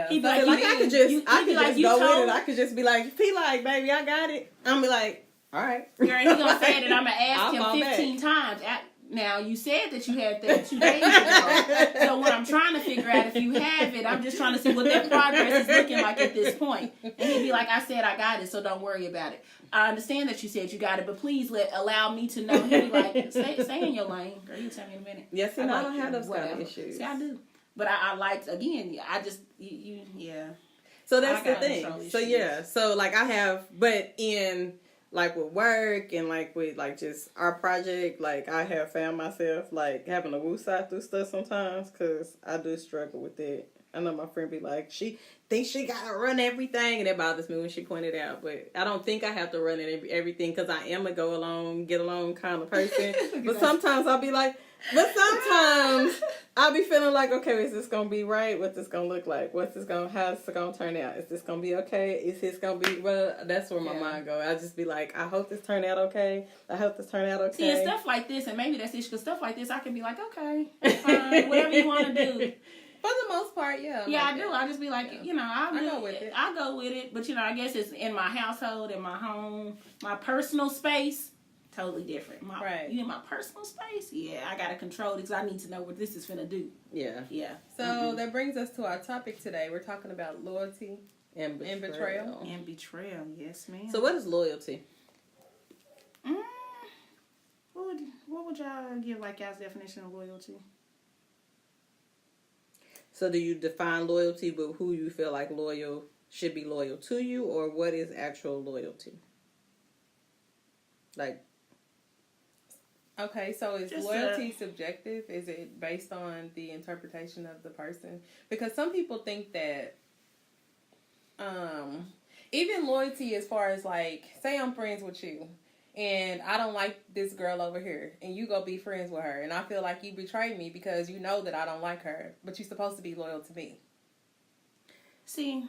He'd be like, I could just go with it. I could just be like, he like, baby, I got it. I'm be like, all right. Girl, he gonna say that I'm gonna ask him 15 times. Now, you said that you had that 2 days ago. So what I'm trying to figure out, if you have it, I'm just trying to see what that progress is looking like at this point. And he'd be like, I said I got it, so don't worry about it. I understand that you said you got it, but please allow me to know. He'd be like, stay in your lane. Girl, you tell me in a minute. Yes, and I don't have those kind of issues. See, I do. But I like, again, I just, yeah. So that's the thing. So, yeah. So, like, I have, but in... like with work and like with like just our project, like I have found myself like having to woosah through stuff sometimes because I do struggle with it. I know my friend be like, she thinks she gotta run everything, and it bothers me when she pointed out. But I don't think I have to run everything because I am a go along, get along kind of person. But sometimes I'll be like, but sometimes I'll be feeling like, okay, is this gonna be right? What's this gonna look like? How's this gonna turn out? Is this gonna be okay? Is this gonna be, well, that's where my mind goes. I just be like, I hope this turned out okay. I hope this turned out okay. See, and stuff like this, and maybe that's it, because stuff like this, I can be like, okay, fine, whatever you want to do. For the most part, yeah. Yeah, I do. I just be like, I go with it. I go with it, but I guess it's in my household, in my home, my personal space. Totally different. You in my personal space? Yeah, I gotta control it because I need to know what this is finna do. Yeah. Yeah. So that brings us to our topic today. We're talking about loyalty and betrayal. And betrayal, yes, ma'am. So what is loyalty? What would y'all give like y'all's definition of loyalty? So do you define loyalty with who you feel like should be loyal to you, or what is actual loyalty? Like, okay, so is loyalty subjective? Is it based on the interpretation of the person? Because some people think that even loyalty as far as like, say I'm friends with you and I don't like this girl over here and you go be friends with her and I feel like you betrayed me because you know that I don't like her, but you're supposed to be loyal to me. See,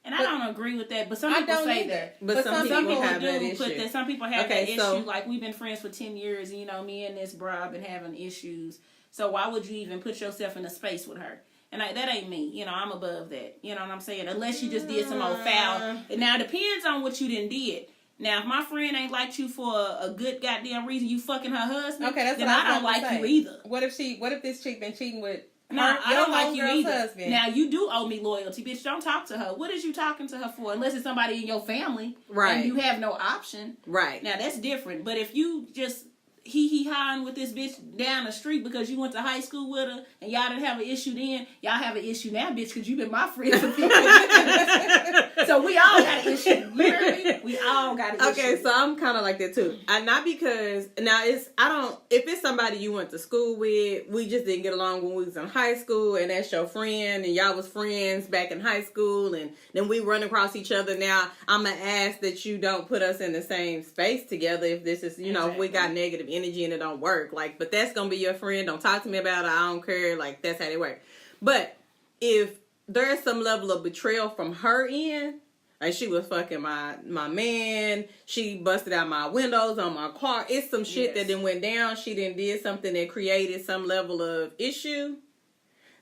and I don't agree with that, but some people say that. But some people have that issue. Put that. Some people have that issue. Like, we've been friends for 10 years, and me and this bro have been having issues. So why would you even put yourself in a space with her? And that ain't me. I'm above that. You know what I'm saying? Unless you just did some old foul. Now, it depends on what you done did. Now, if my friend ain't liked you for a good goddamn reason, you fucking her husband, then I don't like you either. What if this chick been cheating with... No, I don't like you either. Husband. Now, you do owe me loyalty, bitch. Don't talk to her. What is you talking to her for? Unless it's somebody in your family. Right. And you have no option. Right. Now, that's different. But if you just hee-hee-hawing with this bitch down the street because you went to high school with her and y'all didn't have an issue then, y'all have an issue now, bitch, because you've been my friend for 50 years. So we all got an issue. You hear me? We all got an issue. Okay, so I'm kind of like that too. Not because, if it's somebody you went to school with, we just didn't get along when we was in high school and that's your friend and y'all was friends back in high school and then we run across each other now, I'm going to ask that you don't put us in the same space together if this is, if we got negative energy and it don't work. Like, but that's going to be your friend. Don't talk to me about it. I don't care. Like, that's how they work. But if there's some level of betrayal from her end, Like, she was fucking my man. She busted out my windows on my car. It's some shit that then went down. She did something that created some level of issue.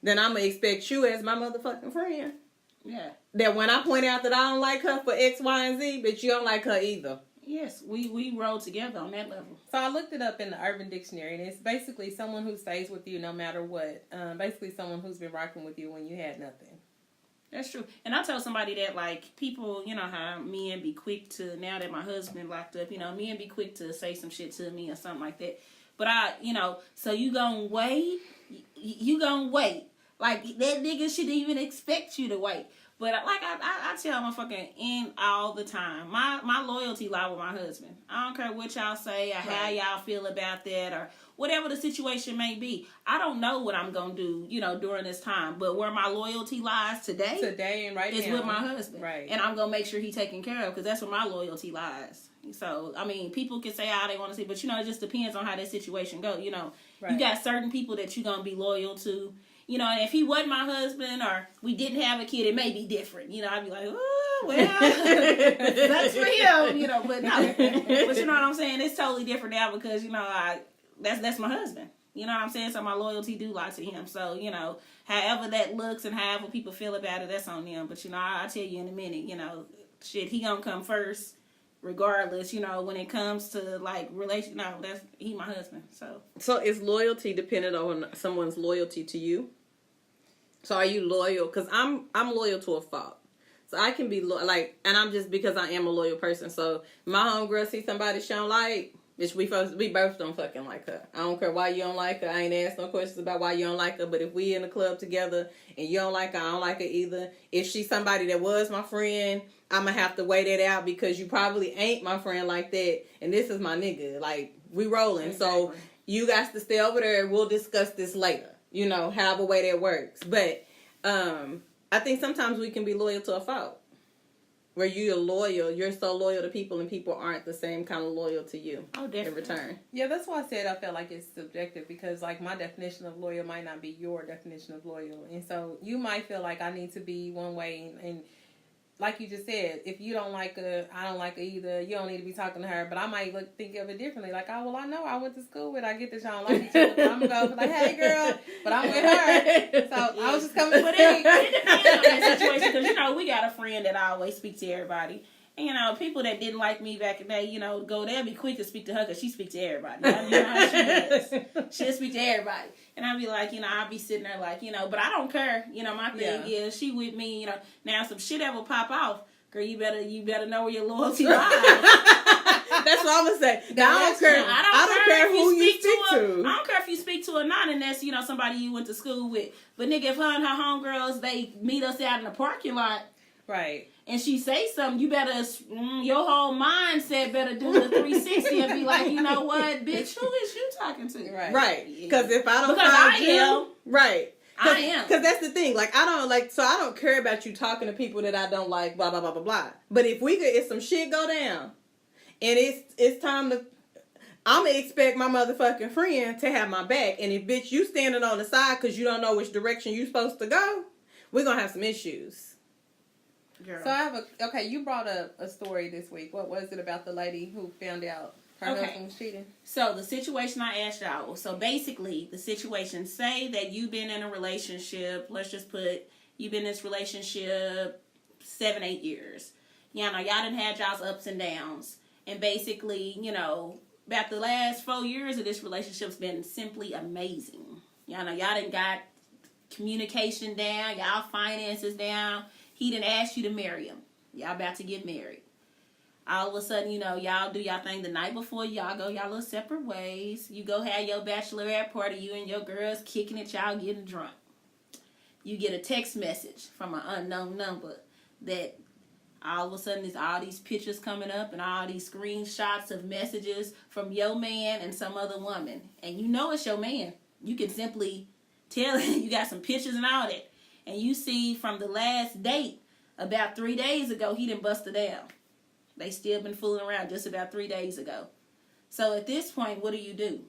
Then I'm going to expect you as my motherfucking friend. Yeah. That when I point out that I don't like her for X, Y, and Z, but you don't like her either. Yes, we roll together on that level. So I looked it up in the Urban Dictionary, and it's basically someone who stays with you no matter what. Basically someone who's been rocking with you when you had nothing. That's true. And I tell somebody that, like, people, you know how men be quick to, now that my husband locked up, you know, men be quick to say some shit to me or something like that. But so you gonna wait? You gonna wait. Like, that nigga should even expect you to wait. But like I tell motherfucking in all the time, my loyalty lie with my husband. I don't care what y'all say or how y'all feel about that or whatever the situation may be. I don't know what I'm gonna do, during this time. But where my loyalty lies today and right is now with my husband, right? And I'm gonna make sure he's taken care of because that's where my loyalty lies. So I mean, people can say how they want to say, but it just depends on how that situation go. Right. You got certain people that you're gonna be loyal to. And if he wasn't my husband or we didn't have a kid, it may be different. I'd be like, oh, well, that's for him, but no. But you know what I'm saying? It's totally different now because, that's my husband. You know what I'm saying? So my loyalty do lie to him. So, however that looks and however people feel about it, that's on them. But, I'll tell you in a minute, shit, he gonna come first. Regardless, when it comes to like relation, he my husband. So is loyalty dependent on someone's loyalty to you? So are you loyal? Because I'm loyal to a fault. So I can be and I'm just because I am a loyal person. So my homegirl see somebody she don't like, bitch, we both don't fucking like her. I don't care why you don't like her. I ain't asked no questions about why you don't like her. But if we in the club together and you don't like her, I don't like her either. If she's somebody that was my friend, I'm going to have to wait it out because you probably ain't my friend like that. And this is my nigga. Like, we rolling. Exactly. So you guys to stay over there and we'll discuss this later. However way that works. But I think sometimes we can be loyal to a fault. Where you're so loyal to people and people aren't the same kind of loyal to you in return. Yeah, that's why I said I felt like it's subjective because like my definition of loyal might not be your definition of loyal. And so you might feel like I need to be one way and like you just said, if you don't like her, I don't like her either. You don't need to be talking to her. But I might think of it differently. Like, I know I went to school with her. I get that y'all don't like each other. But I'm going to go like, hey, girl. But I'm with her. So I was just coming with it. It depends on that situation. Because, we got a friend that I always speak to everybody. And, people that didn't like me back in the day, go there, be quick to speak to her because she speaks to everybody. I know how she is. She'll speak to everybody. And I'll be like, I'll be sitting there like, but I don't care. My thing is she with me, Now, some shit ever pop off, girl, you better know where your loyalty lies. That's what I'm going to say. I don't care who you speak to. I don't care if you speak to or not unless, somebody you went to school with. But, nigga, if her and her homegirls, they meet us out in the parking lot. Right. And she say something, you better, your whole mindset better do the 360 and be like, you know what, bitch, who is you talking to? Right. Because if I don't right. I am. Because that's the thing. Like, I don't care about you talking to people that I don't like, blah, blah, blah, blah, blah. But if some shit go down and it's time to, I'm going to expect my motherfucking friend to have my back. And if, bitch, you standing on the side because you don't know which direction you supposed to go, we're going to have some issues. Girl. So I have you brought up a story this week. What was it about the lady who found out her husband was cheating? So the situation I asked y'all, so basically the situation, say that you've been in a relationship, let's just put, you've been in this relationship 7-8 years. Y'all done had y'all's ups and downs. And basically, about the last 4 years of this relationship's been simply amazing. Y'all done got communication down, y'all finances down. He didn't ask you to marry him. Y'all about to get married. All of a sudden, y'all do y'all thing the night before. Y'all go y'all little separate ways. You go have your bachelorette party. You and your girls kicking it. Y'all getting drunk. You get a text message from an unknown number that all of a sudden there's all these pictures coming up and all these screenshots of messages from your man and some other woman. And it's your man. You can simply tell you got some pictures and all that. And you see from the last date, about 3 days ago, he done busted down. They still been fooling around just about 3 days ago. So at this point, what do?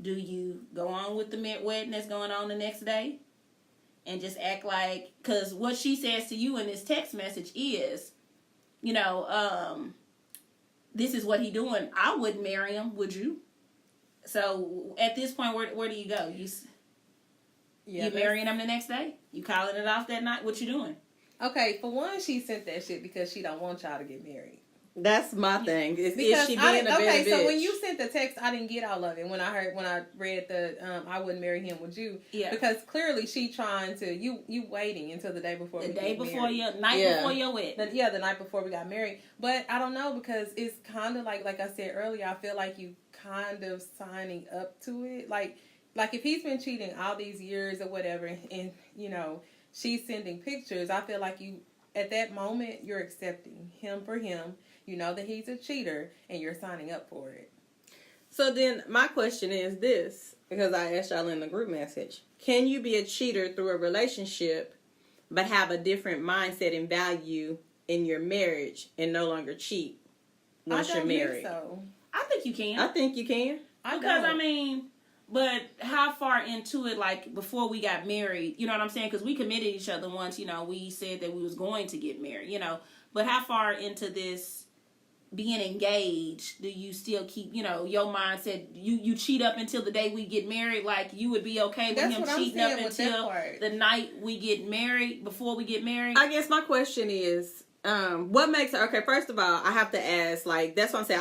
Do you go on with the wedding that's going on the next day? And just act like, because what she says to you in this text message is, you know, this is what he doing, I wouldn't marry him, would you? So at this point, where do you go? You marrying him the next day? You calling it off that night? What you doing? Okay, for one, she sent that shit because she don't want y'all to get married. That's my thing. Is she being a better bitch? So when you sent the text, I didn't get all of it. When I read the I wouldn't marry him, would you? Yeah. Because clearly she trying to you waiting until the day before before before your wedding. The night before we got married. But I don't know, because it's kind of like I said earlier, I feel like you kind of signing up to it. Like if he's been cheating all these years or whatever, and you know she's sending pictures, I feel like you at that moment you're accepting him for him. You know that he's a cheater, and you're signing up for it. So then my question is this, because I asked y'all in the group message. Can you be a cheater through a relationship, but have a different mindset and value in your marriage and no longer cheat once you're married? So. I think you can. I think you can. But how far into it, like, before we got married, you know what I'm saying? Because we committed each other once, you know, we said that we was going to get married, you know. But how far into this being engaged do you still keep, you know, your mindset, you cheat up until the day we get married, like you would be okay with him cheating up until the night we get married, before we get married? I guess my question is, what makes her, okay, first of all, I have to ask, like, that's what I'm saying,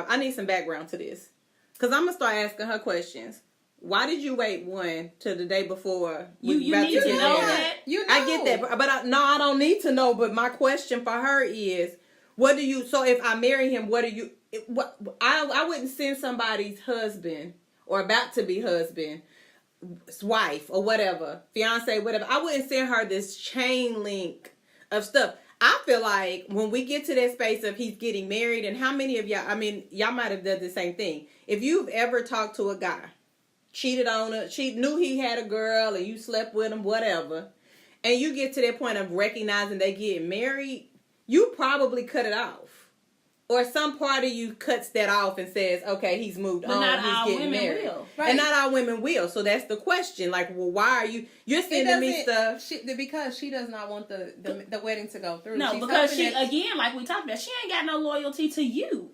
I need some background to this, because I'm going to start asking her questions. Why did you wait till the day before? You need to know that. I get that, but I don't need to know, but my question for her is, so if I marry him, I wouldn't send somebody's husband or about to be husband, wife or whatever, fiance, whatever. I wouldn't send her this chain link of stuff. I feel like when we get to that space of he's getting married, and how many of y'all, I mean, y'all might have done the same thing. If you've ever talked to a guy, cheated on her, knew he had a girl and you slept with him, whatever, and you get to that point of recognizing they get married, you probably cut it off. Or some part of you cuts that off and says, okay, he's moved on, he's getting married. Will. Right. And not all women will. So that's the question. Like, well, why are you're sending me stuff? Because she does not want the wedding to go through. No, because again, like we talked about, she ain't got no loyalty to you.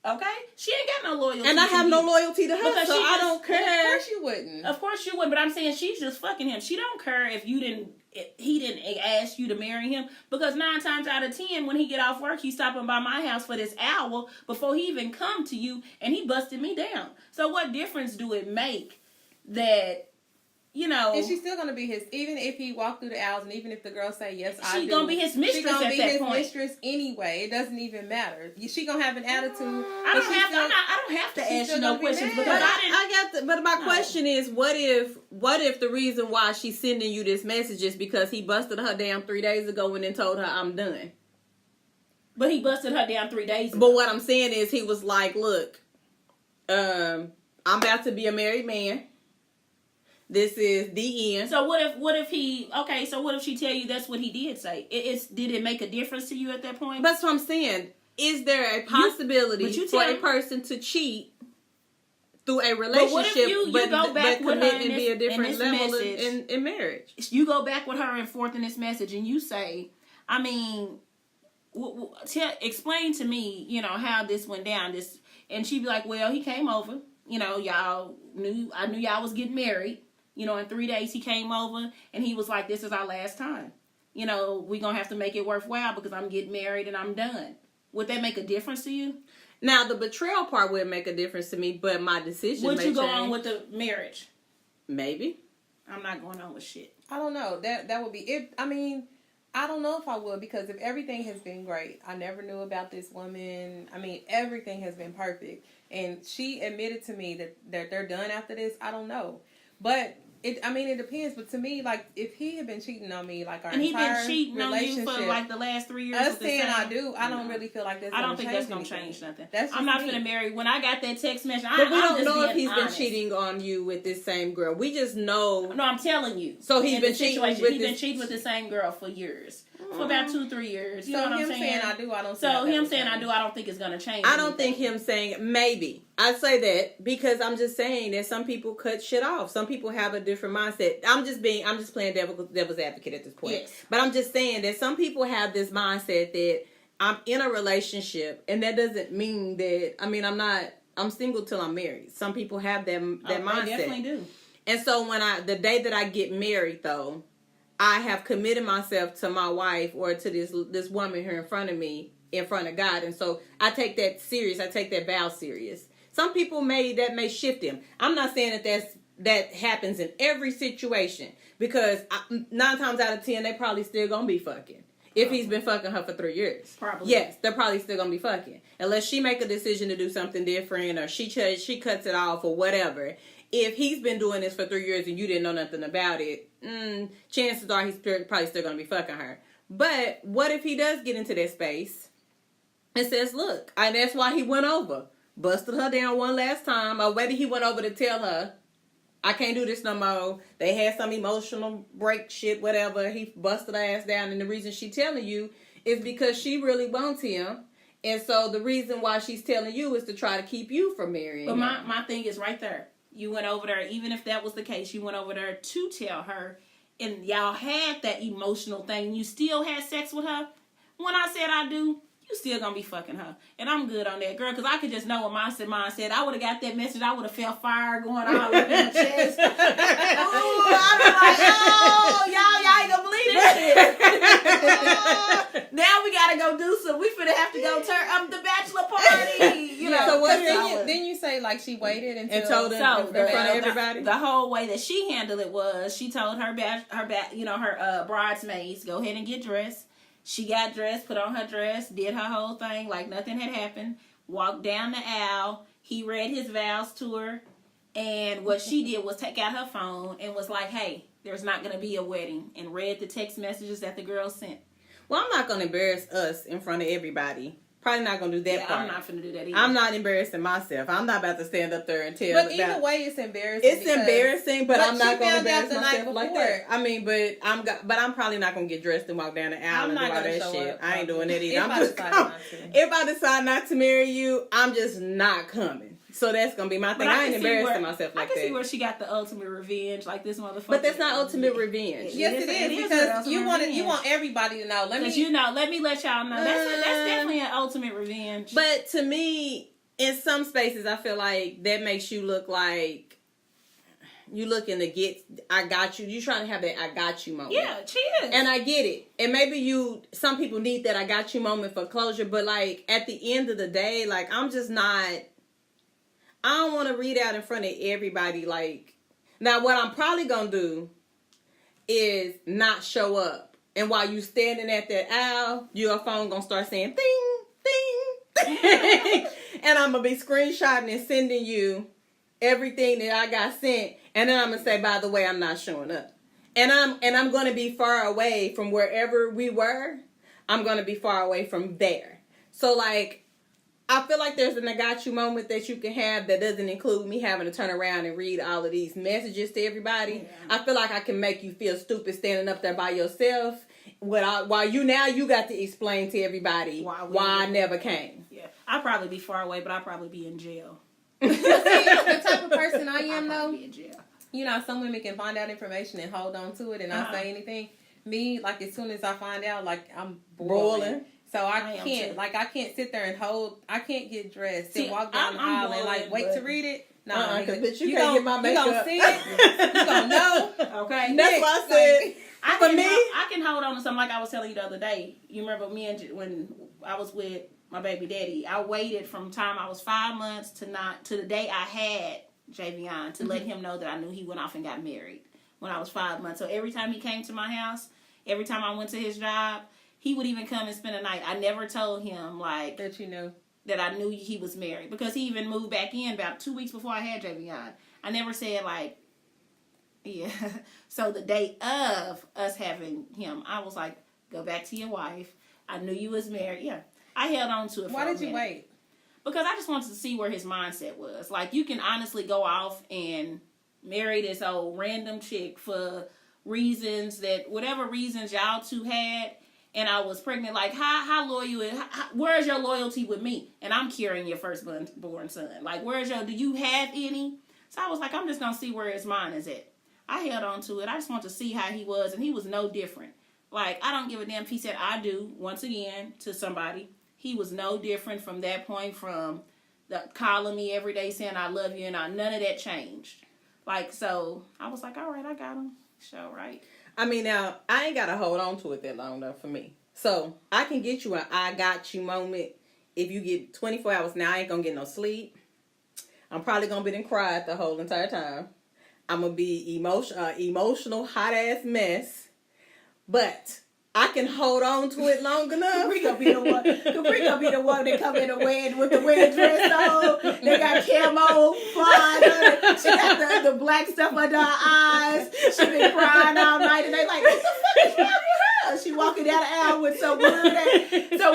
Okay? She ain't got no loyalty. And I have no loyalty to her, so I don't care. Of course you wouldn't. Of course you wouldn't, but I'm saying she's just fucking him. She don't care if he didn't ask you to marry him, because 9 times out of 10, when he get off work, he's stopping by my house for this hour before he even come to you, and he busted me down. So what difference do it make that, you know? And she's still gonna be his, even if he walked through the aisles, and even if the girl say yes, she's gonna be his mistress. She's gonna be his mistress anyway. It doesn't even matter. She gonna have an attitude. I don't have to ask you no questions, because But my question is, what if the reason why she's sending you this message is because he busted her down 3 days ago and then told her I'm done? But he busted her down 3 days ago. But what I'm saying is, he was like, look, I'm about to be a married man. This is the end. So what if she tell you that's what he did say? Did it make a difference to you at that point? That's what I'm saying. Is there a possibility for a person to cheat through a relationship, but what if you go back with her and be a different level in marriage? You go back with her and forth in this message, and you say, I mean, explain to me, you know, how this went down. And she'd be like, well, he came over. You know, I knew y'all was getting married. You know, in 3 days he came over and he was like, this is our last time. You know, we're going to have to make it worthwhile because I'm getting married and I'm done. Would that make a difference to you? Now, the betrayal part would make a difference to me, but my decision would may you go change. on with the marriage? Maybe. I'm not going on with shit. I don't know. That would be it. I mean, I don't know if I would, because if everything has been great, I never knew about this woman. I mean, everything has been perfect. And she admitted to me that they're done after this. I don't know. But it depends. But to me, like, if he had been cheating on me, like, our entire relationship, and he been cheating on you for like the last 3 years. Us saying I do, I don't really feel like that's. I don't think that's gonna change nothing. I'm not gonna marry. When I got that text message, but we don't know if he's honest. been cheating on you with this same girl. We just know. No, I'm telling you. So he's been cheating with the same girl for years. For about 2-3 years. You know what I'm saying? Saying I do, I don't. So him saying I do, I don't think it's gonna change. I don't think him saying maybe. I say that because I'm just saying that some people cut shit off. Some people have a different mindset. I'm just playing devil's advocate at this point. Yes. But I'm just saying that some people have this mindset that I'm in a relationship, and that doesn't mean that, I mean, I'm single till I'm married. Some people have that mindset. They definitely do. And so the day that I get married, though, I have committed myself to my wife or to this woman here in front of me, in front of God. And so I take that serious. I take that vow serious. Some people may shift them. I'm not saying that happens in every situation, because 9 times out of 10, they probably still gonna be fucking. If he's been fucking her for 3 years. Probably. Yes, they're probably still gonna be fucking. Unless she make a decision to do something different, or she cuts it off, or whatever. If he's been doing this for 3 years and you didn't know nothing about it, chances are he's probably still gonna be fucking her. But what if he does get into that space and says, look, and that's why he went over, busted her down one last time, or whether he went over to tell her, I can't do this no more. They had some emotional break shit, whatever. He busted her ass down, and the reason she telling you is because she really wants him. And so the reason why she's telling you is to try to keep you from marrying him. But my thing is right there. You went over there, even if that was the case, you went over there to tell her, and y'all had that emotional thing. You still had sex with her. When I said I do, you still gonna be fucking her. And I'm good on that, girl, because I could just know what mine said. I would have got that message. I would have felt fire going all up in my chest. Ooh, I'd be like, oh, y'all ain't gonna believe this shit. Now we gotta go do some. We finna have to go turn the bachelor party. You know. So what Then you say like she waited until and told him in front of everybody? The whole way that she handled it was she told her bridesmaids, go ahead and get dressed. She got dressed, put on her dress, did her whole thing like nothing had happened, walked down the aisle. He read his vows to her, and what she did was take out her phone and was like, hey, there's not going to be a wedding, and read the text messages that the girl sent. Well, I'm not going to embarrass us in front of everybody. Probably not going to do that part. I'm not going to do that either. I'm not embarrassing myself. I'm not about to stand up there and tell But either way, it's embarrassing. It's embarrassing, but I'm not going to embarrass myself like before. that. I mean, but I'm probably not going to get dressed and walk down the aisle and do all that shit. I ain't doing that either. If I decide not to marry you, I'm just not coming. So that's going to be my thing. I ain't embarrassing myself like that. I can see where she got the ultimate revenge, like this motherfucker. But that's not ultimate revenge. Yes, it is because you want everybody to know. Let me let y'all know. That's definitely an ultimate revenge. But to me, in some spaces, I feel like that makes you look like you looking to get, I got you. You trying to have that I got you moment. Yeah, she is. And I get it. And maybe some people need that I got you moment for closure. But like at the end of the day, like I'm just not, I don't want to read out in front of everybody. Like, now what I'm probably going to do is not show up. And while you standing at that aisle, your phone going to start saying ding, ding. And I'm going to be screenshotting and sending you everything that I got sent. And then I'm going to say, by the way, I'm not showing up. And I'm going to be far away from wherever we were. I'm going to be far away from there. So like, I feel like there's an I got you moment that you can have that doesn't include me having to turn around and read all of these messages to everybody. Yeah. I feel like I can make you feel stupid standing up there by yourself while you got to explain to everybody why I never came. Yeah, I'd probably be far away, but I'd probably be in jail. The type of person I am, though, be in jail. You know, some women can find out information and hold on to it and not say anything. Me, like as soon as I find out, like I'm boiling. So I can't sit there and I can't get dressed and walk down the aisle and like wait to read it. No, because you can't get my makeup. You gonna see it. You gonna know. Okay. That's why I said, I can hold on to something like I was telling you the other day. You remember when I was with my baby daddy, I waited from time I was 5 months to the day I had Javion to let him know that I knew he went off and got married when I was 5 months. So every time he came to my house, every time I went to his job, he would even come and spend a night. I never told him like that I knew he was married, because he even moved back in about 2 weeks before I had Javion. I never said like, yeah. So the day of us having him, I was like, go back to your wife. I knew you was married. Yeah. I held on to it for Why did you wait? Because I just wanted to see where his mindset was. Like, you can honestly go off and marry this old random chick for reasons that, whatever reasons y'all two had, and I was pregnant, like, how loyal is, where's your loyalty with me? And I'm carrying your firstborn son. Like, do you have any? So I was like, I'm just going to see where his mind is at. I held on to it. I just wanted to see how he was, and he was no different. Like, I don't give a damn if he said I do, once again, to somebody. He was no different from that point, from the calling me every day saying I love you, and none of that changed. Like, so I was like, all right, I got him. Sure, right. I mean, now, I ain't got to hold on to it that long, though, for me. So, I can get you an I got you moment if you get 24 hours. Now, I ain't going to get no sleep. I'm probably going to be in cried the whole entire time. I'm going to be emotional, hot-ass mess. But I can hold on to it long enough. Capri gonna be the one. Capri gonna be the one that come in the wedding with the wedding dress on. They got camo flying on it. She got the black stuff under her eyes. She been crying all night, and they like, what the fuck is wrong with her? She walking down the aisle with some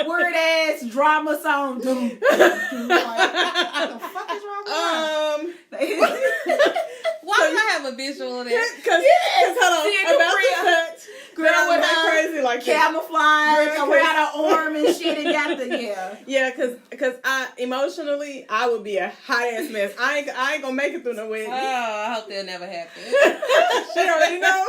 weird ass drama song. Doom, doom, doom. Like, what the fuck is wrong with her? Why do I have a visual of that? Because hold on, about the touch. Girl with her crazy like camouflage around her arm and shit, and got the yeah. Because I emotionally I would be a hot ass mess. I ain't gonna make it through no wedding. Oh, I hope that'll never happen. She already know.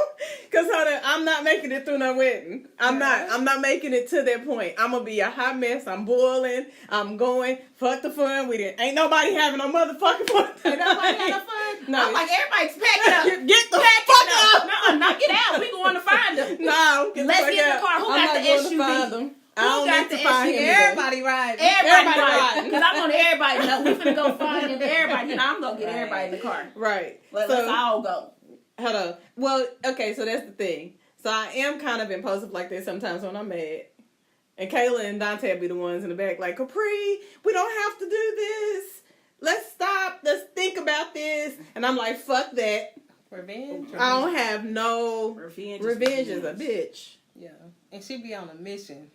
Because I'm not making it through no wedding. I'm not making it to that point. I'm gonna be a hot mess. I'm boiling. I'm going. Fuck the fun. Ain't nobody having no motherfucking fun. Ain't nobody having fun. No, I'm like, everybody's packing up. Get the fuck out. No, knock it out. We going to find them. No, let's get in the car. Who got the SUV? I don't need to find him. Everybody riding. Everybody riding. Because I want everybody to know. We finna go find him. Everybody. I'm going to get everybody in the car. Right. Let's all go. Hold on. Well, okay, so that's the thing. So I am kind of impulsive like this sometimes when I'm mad. And Kayla and Dante be the ones in the back like, Capri, we don't have to do this. Let's stop. Let's think about this. And I'm like, fuck that. Revenge? I don't have no revenge is a bitch. Yeah. And she be on a mission.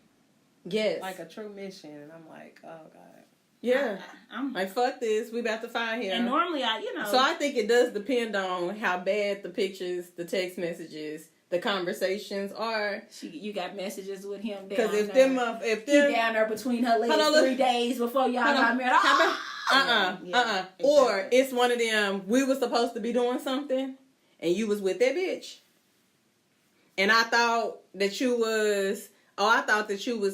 Yes. Like a true mission. And I'm like, oh, God. Yeah. I'm like, fuck this. We about to find him. And normally, So I think it does depend on how bad the pictures, the text messages, the conversations are. You got messages with him down there. Because if them he down there between her legs 3 days before y'all got married. Or it's one of them, we were supposed to be doing something, and you was with that bitch. And I thought that you was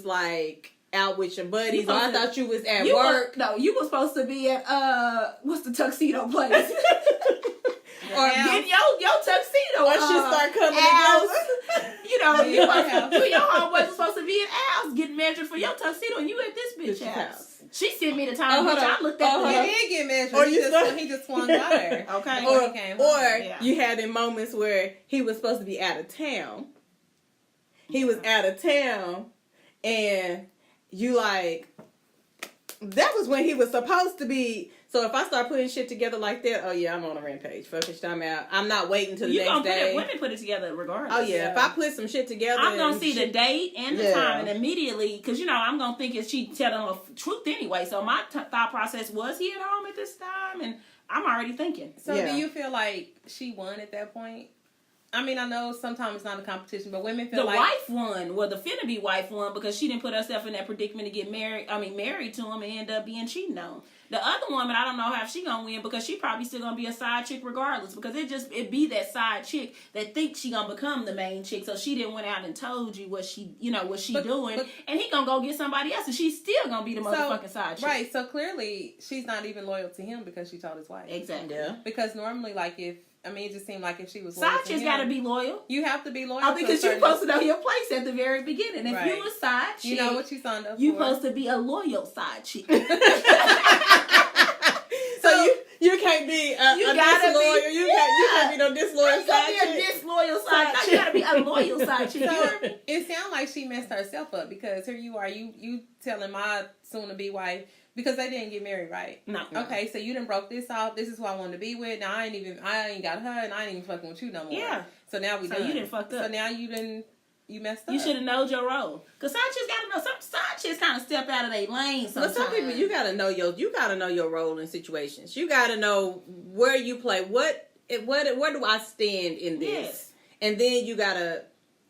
like out with your buddies, or I thought you was at work. You were supposed to be at, what's the tuxedo place? Or get your tuxedo. Once you start coming together. You and your homeboys were supposed to be at Al's getting measured for your tuxedo, and you at this bitch house. She sent me the time, which I looked at. He did get measured. He just swung by her. Okay. Or you had in moments where he was supposed to be out of town. He was out of town, and you like, that was when he was supposed to be. So if I start putting shit together like that, oh yeah, I'm on a rampage. Fuck it, I'm out. I'm not waiting till the next day. Women put it together regardless. Oh yeah, if I put some shit together, I'm gonna see the date and the time, and immediately, because I'm gonna think is she telling the truth anyway. So my thought process was, he at home at this time, and I'm already thinking. So do you feel like she won at that point? I mean, I know sometimes it's not a competition, but women feel the like the wife won. Well, the finna-be wife won because she didn't put herself in that predicament to get married to him and end up being cheating on. The other woman, I don't know how she gonna win because she probably still gonna be a side chick regardless, because it be that side chick that thinks she gonna become the main chick, so she didn't went out and told you what she doing, and he gonna go get somebody else, and she's still gonna be the motherfucking side chick. Right. So clearly she's not even loyal to him because she told his wife. Exactly. Yeah. Because normally, it just seemed like if she was side chicks gotta be loyal. You have to be loyal. Because you're supposed to know your place at the very beginning. If you a side chick, you know what you signed up for. You're supposed to be a loyal side chick. So you can't be a disloyal. You can't be no disloyal side chick. You can't be a disloyal side chick. You gotta be a loyal side chick. So it sounds like she messed herself up, because here you are, you telling my soon-to-be wife, because they didn't get married, right? No. Okay, so you done broke this off. This is who I wanted to be with. Now I ain't got her, and I ain't even fucking with you no more. Yeah. So now we done. you done fucked up. So now you messed up. You should have known your role. Because side chicks gotta know. Some side chicks kind of step out of their lane sometimes. But some people, you gotta know your role in situations. You gotta know where you play. Where do I stand in this? Yes. And then you gotta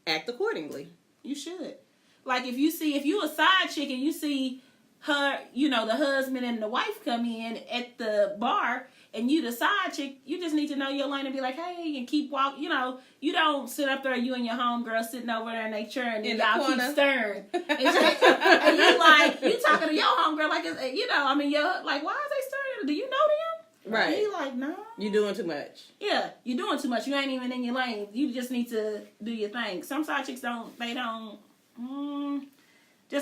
act accordingly. You should. Like if you a side chick and you see her, the husband and the wife come in at the bar, and you the side chick, you just need to know your lane and be like, hey, and keep walking. You know, you don't sit up there, you and your homegirl sitting over there in their chair, and then y'all keep stirring. And you like, you talking to your homegirl like, it's, you know, I mean, you're like, why are they stirring? Do you know them? Right. And he like, no. You doing too much. Yeah, you're doing too much. You ain't even in your lane. You just need to do your thing. Some side chicks just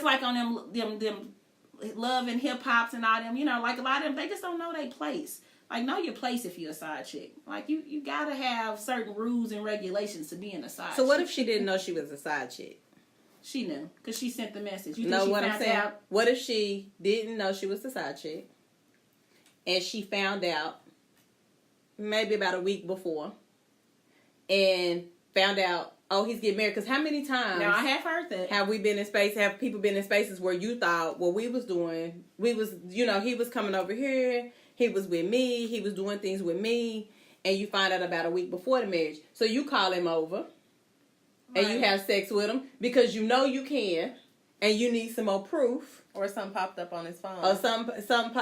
like on them love and hip hops and all them, you know, like a lot of them, they just don't know their place. Like, know your place if you're a side chick. Like, you gotta have certain rules and regulations to be in a side chick. So what if she didn't know she was a side chick? She knew, because she sent the message. You know think she what found I'm saying? out? What if she didn't know she was a side chick, and she found out maybe about a week before, and found out, oh, he's getting married? Because how many times? Now, I have heard that. Have people been in spaces where you thought what we was doing, he was coming over here, he was with me, he was doing things with me, and you find out about a week before the marriage. So you call him over, and you have sex with him because you know you can, and you need some more proof. Or something popped up on his phone. Or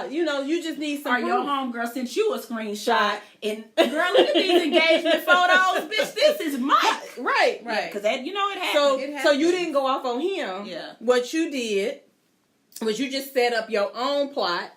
you just need some proof. Or your homegirl sent you a screenshot, and girl, look at these engagement photos, bitch, this is Mike. Right. Because that, you know, it happened. So you didn't go off on him. Yeah. What you did was you just set up your own plot,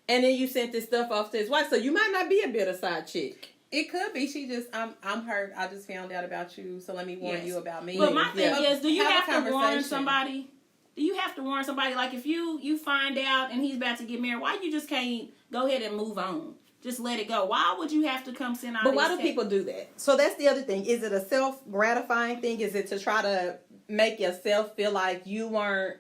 and then you sent this stuff off to his wife. So you might not be a bitter side chick. It could be. She just, I'm hurt. I just found out about you, so let me warn you about me. But my thing is, do you have to warn conversation. somebody? Do you have to warn somebody? Like, if you find out and he's about to get married, why you just can't go ahead and move on? Just let it go. Why would you have to come send out? But why do people do that? So that's the other thing. Is it a self-gratifying thing? Is it to try to make yourself feel like you weren't?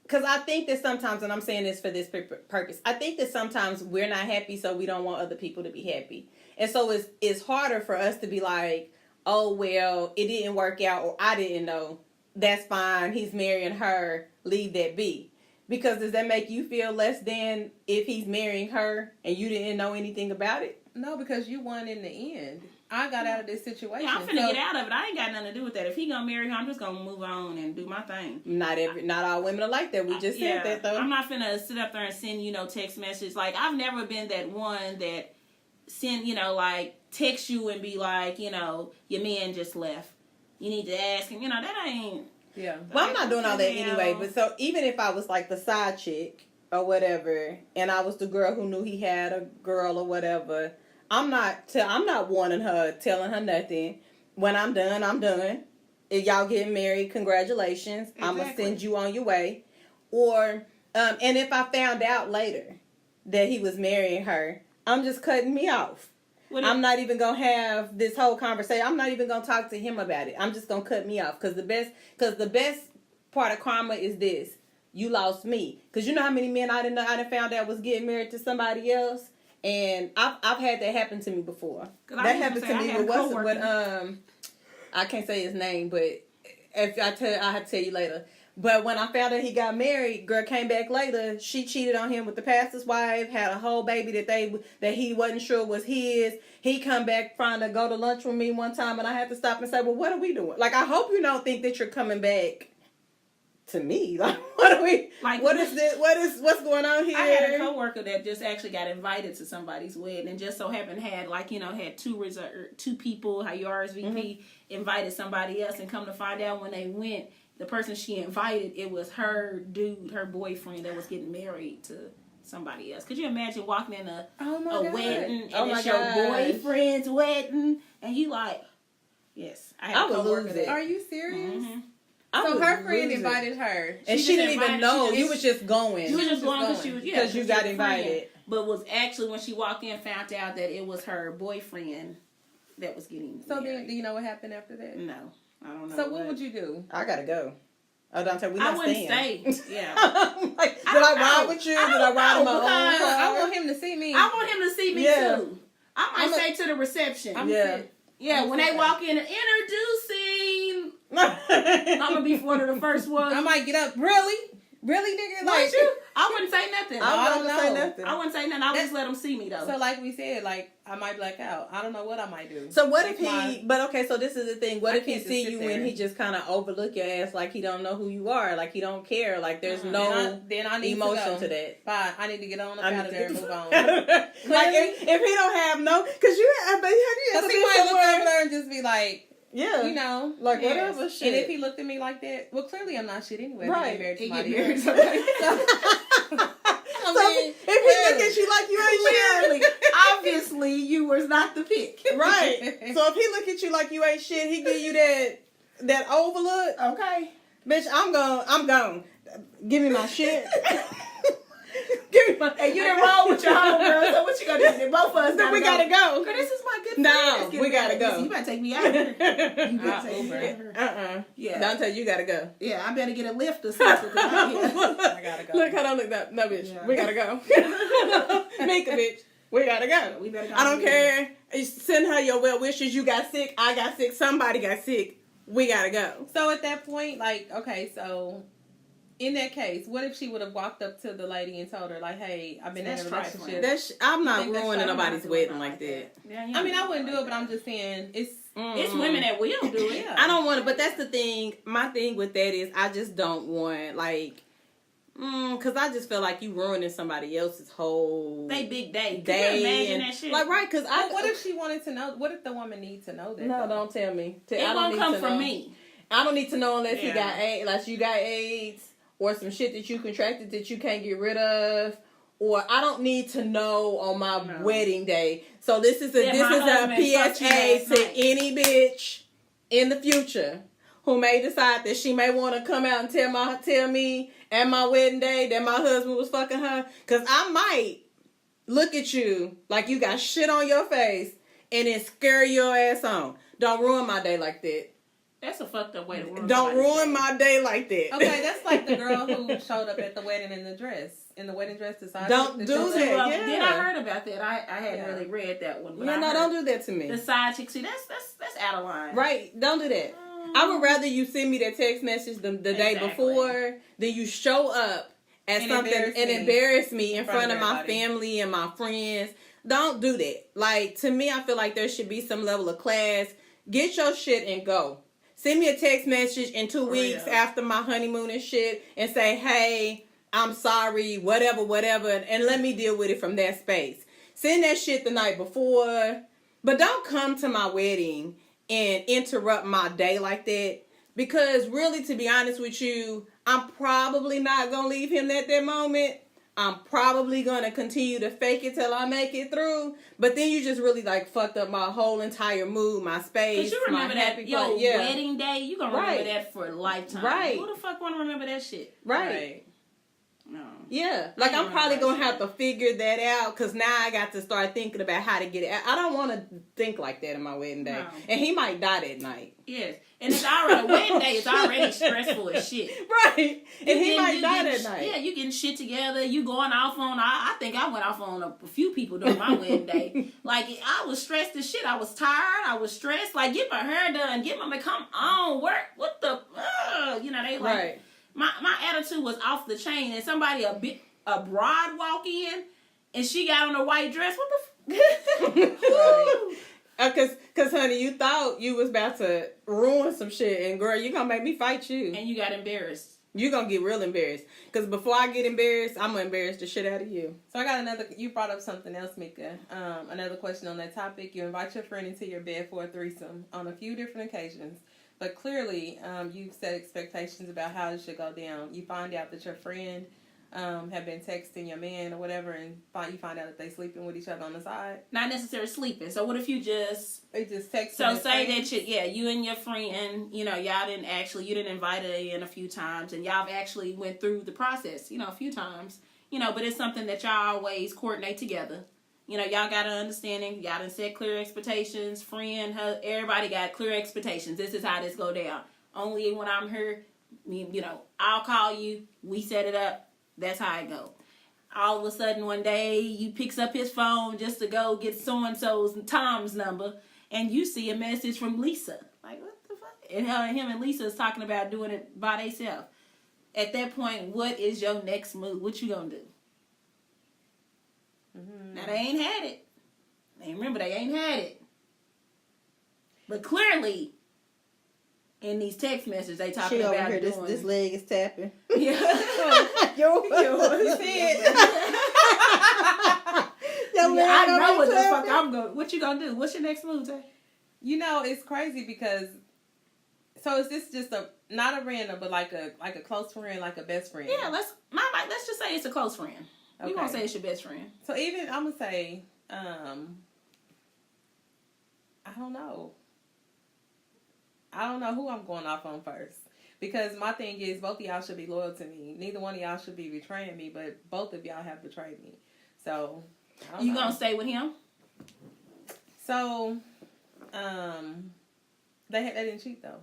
Because I think that sometimes, and I'm saying this for this purpose, I think that sometimes we're not happy, so we don't want other people to be happy. And so it's harder for us to be like, oh, well, it didn't work out, or I didn't know. That's fine. He's marrying her. Leave that be. Because does that make you feel less than if he's marrying her and you didn't know anything about it? No, because you won in the end. I got out of this situation. Yeah, I'm finna get out of it. I ain't got nothing to do with that. If he gonna marry her, I'm just gonna move on and do my thing. Not all women are like that. We just said that though. I'm not finna sit up there and send, text messages. Like, I've never been that one that send, like, text you and be like, your man just left. You need to ask him. That ain't. Yeah. Well, I'm not doing all that anyway. But so even if I was like the side chick or whatever, and I was the girl who knew he had a girl or whatever, I'm not warning her, telling her nothing. When I'm done, I'm done. If y'all getting married, congratulations. Exactly. I'm gonna send you on your way. Or and if I found out later that he was marrying her, I'm just cutting me off. I'm not even going to have this whole conversation. I'm not even going to talk to him about it. I'm just going to cut me off. Because the best part of karma is this. You lost me. Because you know how many men I done found out was getting married to somebody else? And I've had that happen to me before. That happened to me with I can't say his name, but if I have to tell you later. But when I found out he got married, girl came back later. She cheated on him with the pastor's wife, had a whole baby that he wasn't sure was his. He come back trying to go to lunch with me one time, and I had to stop and say, well, what are we doing? Like, I hope you don't think that you're coming back to me. Like, what are we, like, what is this? What's going on here? I had a coworker that just actually got invited to somebody's wedding, and just so happened had two people, how you RSVP, invited somebody else, and come to find out when they went, the person she invited, it was her boyfriend that was getting married to somebody else. Could you imagine walking in a wedding and it's your boyfriend's wedding, and you like, yes, I would lose it. Are you serious? Mm-hmm. So her friend invited her, and she didn't even know. You was just going. She was just going because you got invited. But was actually when she walked in, found out that it was her boyfriend that was getting married. Then, do you know what happened after that? No. I don't know. So what would you do? I gotta go. Oh, Dante, we not staying. I wouldn't stay. Yeah. Like, did I ride with you? Did I ride in my own car? I want him to see me. I want him to see me too. I might stay to the reception. Yeah. When they walk in, introducing. I'm gonna be one of the first ones. I might get up. Really, nigga? Like you? I wouldn't say nothing. I wouldn't say nothing. I wouldn't say nothing. I would just let him see me though. So like we said, like I might black out. I don't know what I might do. So what if he? But okay, so this is the thing. What if he can't see just you sit there. and he just kind of overlook your ass, like he don't know who you are, like he don't care, like there's no then I need emotion to to that. Fine, I need to get on up out of there and move on. Like if he don't have no, because you have you Because ever he been might look somewhere? over there and just be like, Yeah, you know, like yes. whatever shit. And if he looked at me like that, well, clearly I'm not shit anyway. Right. He get married to He get somebody married else. So if he look at you like you ain't shit, Obviously, you was not the pick. right? So if he look at you like you ain't shit, he give you that overlook. Okay. Bitch, I'm gone. Give me my shit. Give me my. Hey, you done roll with your homegirl, so what you gonna do? Both of us Then we gotta go. Girl, this is my good friend. No, Let's get we gotta married. go. Listen, you better take me out of here. You better take me out of here. Yeah. Dante, you gotta go. Yeah, I better get a lift or something. I gotta go. Look, hold on, look that. No, bitch. Yeah. We gotta go. Mika, bitch. We gotta go. We better go. I don't care. Send her your well wishes. You got sick. I got sick. Somebody got sick. We gotta go. So at that point, like, okay, so in that case, what if she would have walked up to the lady and told her, like, hey, I've been in a relationship. I'm not think that's ruining fine? nobody's wedding like that. Yeah, I mean, I wouldn't do it, but I'm just saying, it's women that will do it. Yeah. I don't want to, but that's the thing. My thing with that is I just don't want, like, because I just feel like you ruining somebody else's whole They big day. Could day. you imagine and, that shit? like, right, because I. But what if she wanted to know? What if the woman needs to know that? No, though? don't tell me. it I don't won't need come to from know. me. I don't need to know unless he Yeah. got AIDS, unless you got AIDS, or some shit that you contracted that you can't get rid of. Or I don't need to know on my wedding day. So this is a husband fucked you PSA last to night. any bitch in the future who may decide that she may want to come out and tell me at my wedding day that my husband was fucking her. Because I might look at you like you got shit on your face and then scare your ass on. Don't ruin my day like that. That's a fucked up way to ruin. Don't somebody's ruin day. my day like that. Okay, that's like the girl who showed up at the wedding in the dress. In the wedding dress, decided Don't to do show that. up. Yeah. Then I heard about that. I hadn't Yeah. really read that one. But Yeah, I no, heard don't do that to me. the side chick. See, that's out of line. Right, don't do that. I would rather you send me that text message the day Exactly. before than you show up at And something embarrass and me embarrass me in front of my everybody. family and my friends. Don't do that. Like, to me, I feel like there should be some level of class. Get your shit and go. Send me a text message in 2 weeks real. after my honeymoon and shit and say, hey, I'm sorry, whatever, and let me deal with it from that space. Send that shit the night before. But don't come to my wedding and interrupt my day like that. Because really, to be honest with you, I'm probably not going to leave him at that moment. I'm probably going to continue to fake it till I make it through. But then you just really, like, fucked up my whole entire mood, my space, Because you remember my that happy your place. Yeah. wedding day, you gonna remember Right. that for a lifetime. Right. Who the fuck wanna remember that shit? Right. No. Yeah, like I'm remember probably that gonna shit. have to figure that out because now I got to start thinking about how to get it out. I don't want to think like that in my wedding day, No. and he might die that night. Yes. And it's already, the wedding day is already stressful as shit. Right, and he might die that Yeah, night. you getting shit together. You going off on. I think I went off on a few people during my wedding day. Like I was stressed as shit. I was tired. I was stressed. Like get my hair done. Get my come on work. What the? You know they like. Right. My attitude was off the chain. And somebody a broad walk in, and she got on a white dress. What the? Right. Cause honey, you thought you was about to ruin some shit, and girl, you gonna make me fight you. And you got embarrassed. You gonna get real embarrassed. Cause before I get embarrassed, I'm gonna embarrass the shit out of you. So I got another. You brought up something else, Mika. Another question on that topic. You invite your friend into your bed for a threesome on a few different occasions, but clearly, you've set expectations about how it should go down. You find out that your friend have been texting your man or whatever, and you find out that they sleeping with each other on the side. Not necessarily sleeping. So what if you just They just text. So say that you and your friend, you didn't invite her in a few times, and y'all have actually went through the process, a few times, but it's something that y'all always coordinate together. Y'all got an understanding. Y'all done set clear expectations. Friend, everybody got clear expectations. This is how this go down. Only when I'm here, I'll call you. We set it up. That's how it go. All of a sudden, one day, you picks up his phone just to go get so-and-so's Tom's number, and you see a message from Lisa. Like, what the fuck? And him and Lisa is talking about doing it by themselves. at that point, what is your next move? What you gonna do? Mm-hmm. Now they ain't had it. And remember, they ain't had it. But clearly, in these text messages, they talking she about over here, doing... this leg is tapping. Yeah. Yo, You see it? I know what the fuck I'm going. What you gonna do? What's your next move, Tay? You know, it's crazy because. So is this just not a random, but like a close friend, like a best friend? Yeah, let's just say it's a close friend. Okay. You gonna say it's your best friend? So even I'm gonna say, I don't know. I don't know who I'm going off on first. Because my thing is, both of y'all should be loyal to me. Neither one of y'all should be betraying me, but both of y'all have betrayed me. So, you gonna stay with him? So, they didn't cheat though.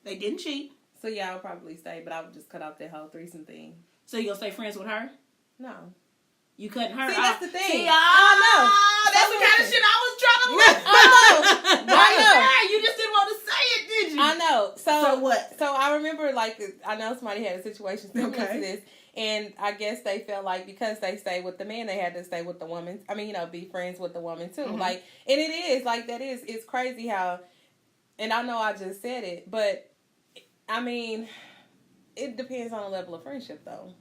They didn't cheat. So yeah, I would probably stay, but I would just cut off that whole threesome thing. So you gonna stay friends with her? No. You cutting her off? See, that's the thing. See, that's the kind of shit I was trying to look for. I know. You just didn't want to say it, did you? I know. So what? So I remember, like, I know somebody had a situation similar to this, and I guess they felt like because they stayed with the man, they had to stay with the woman. I mean, be friends with the woman too. Mm-hmm. Like, and it is like that is. It's crazy how, and I know I just said it, but I mean, it depends on the level of friendship, though.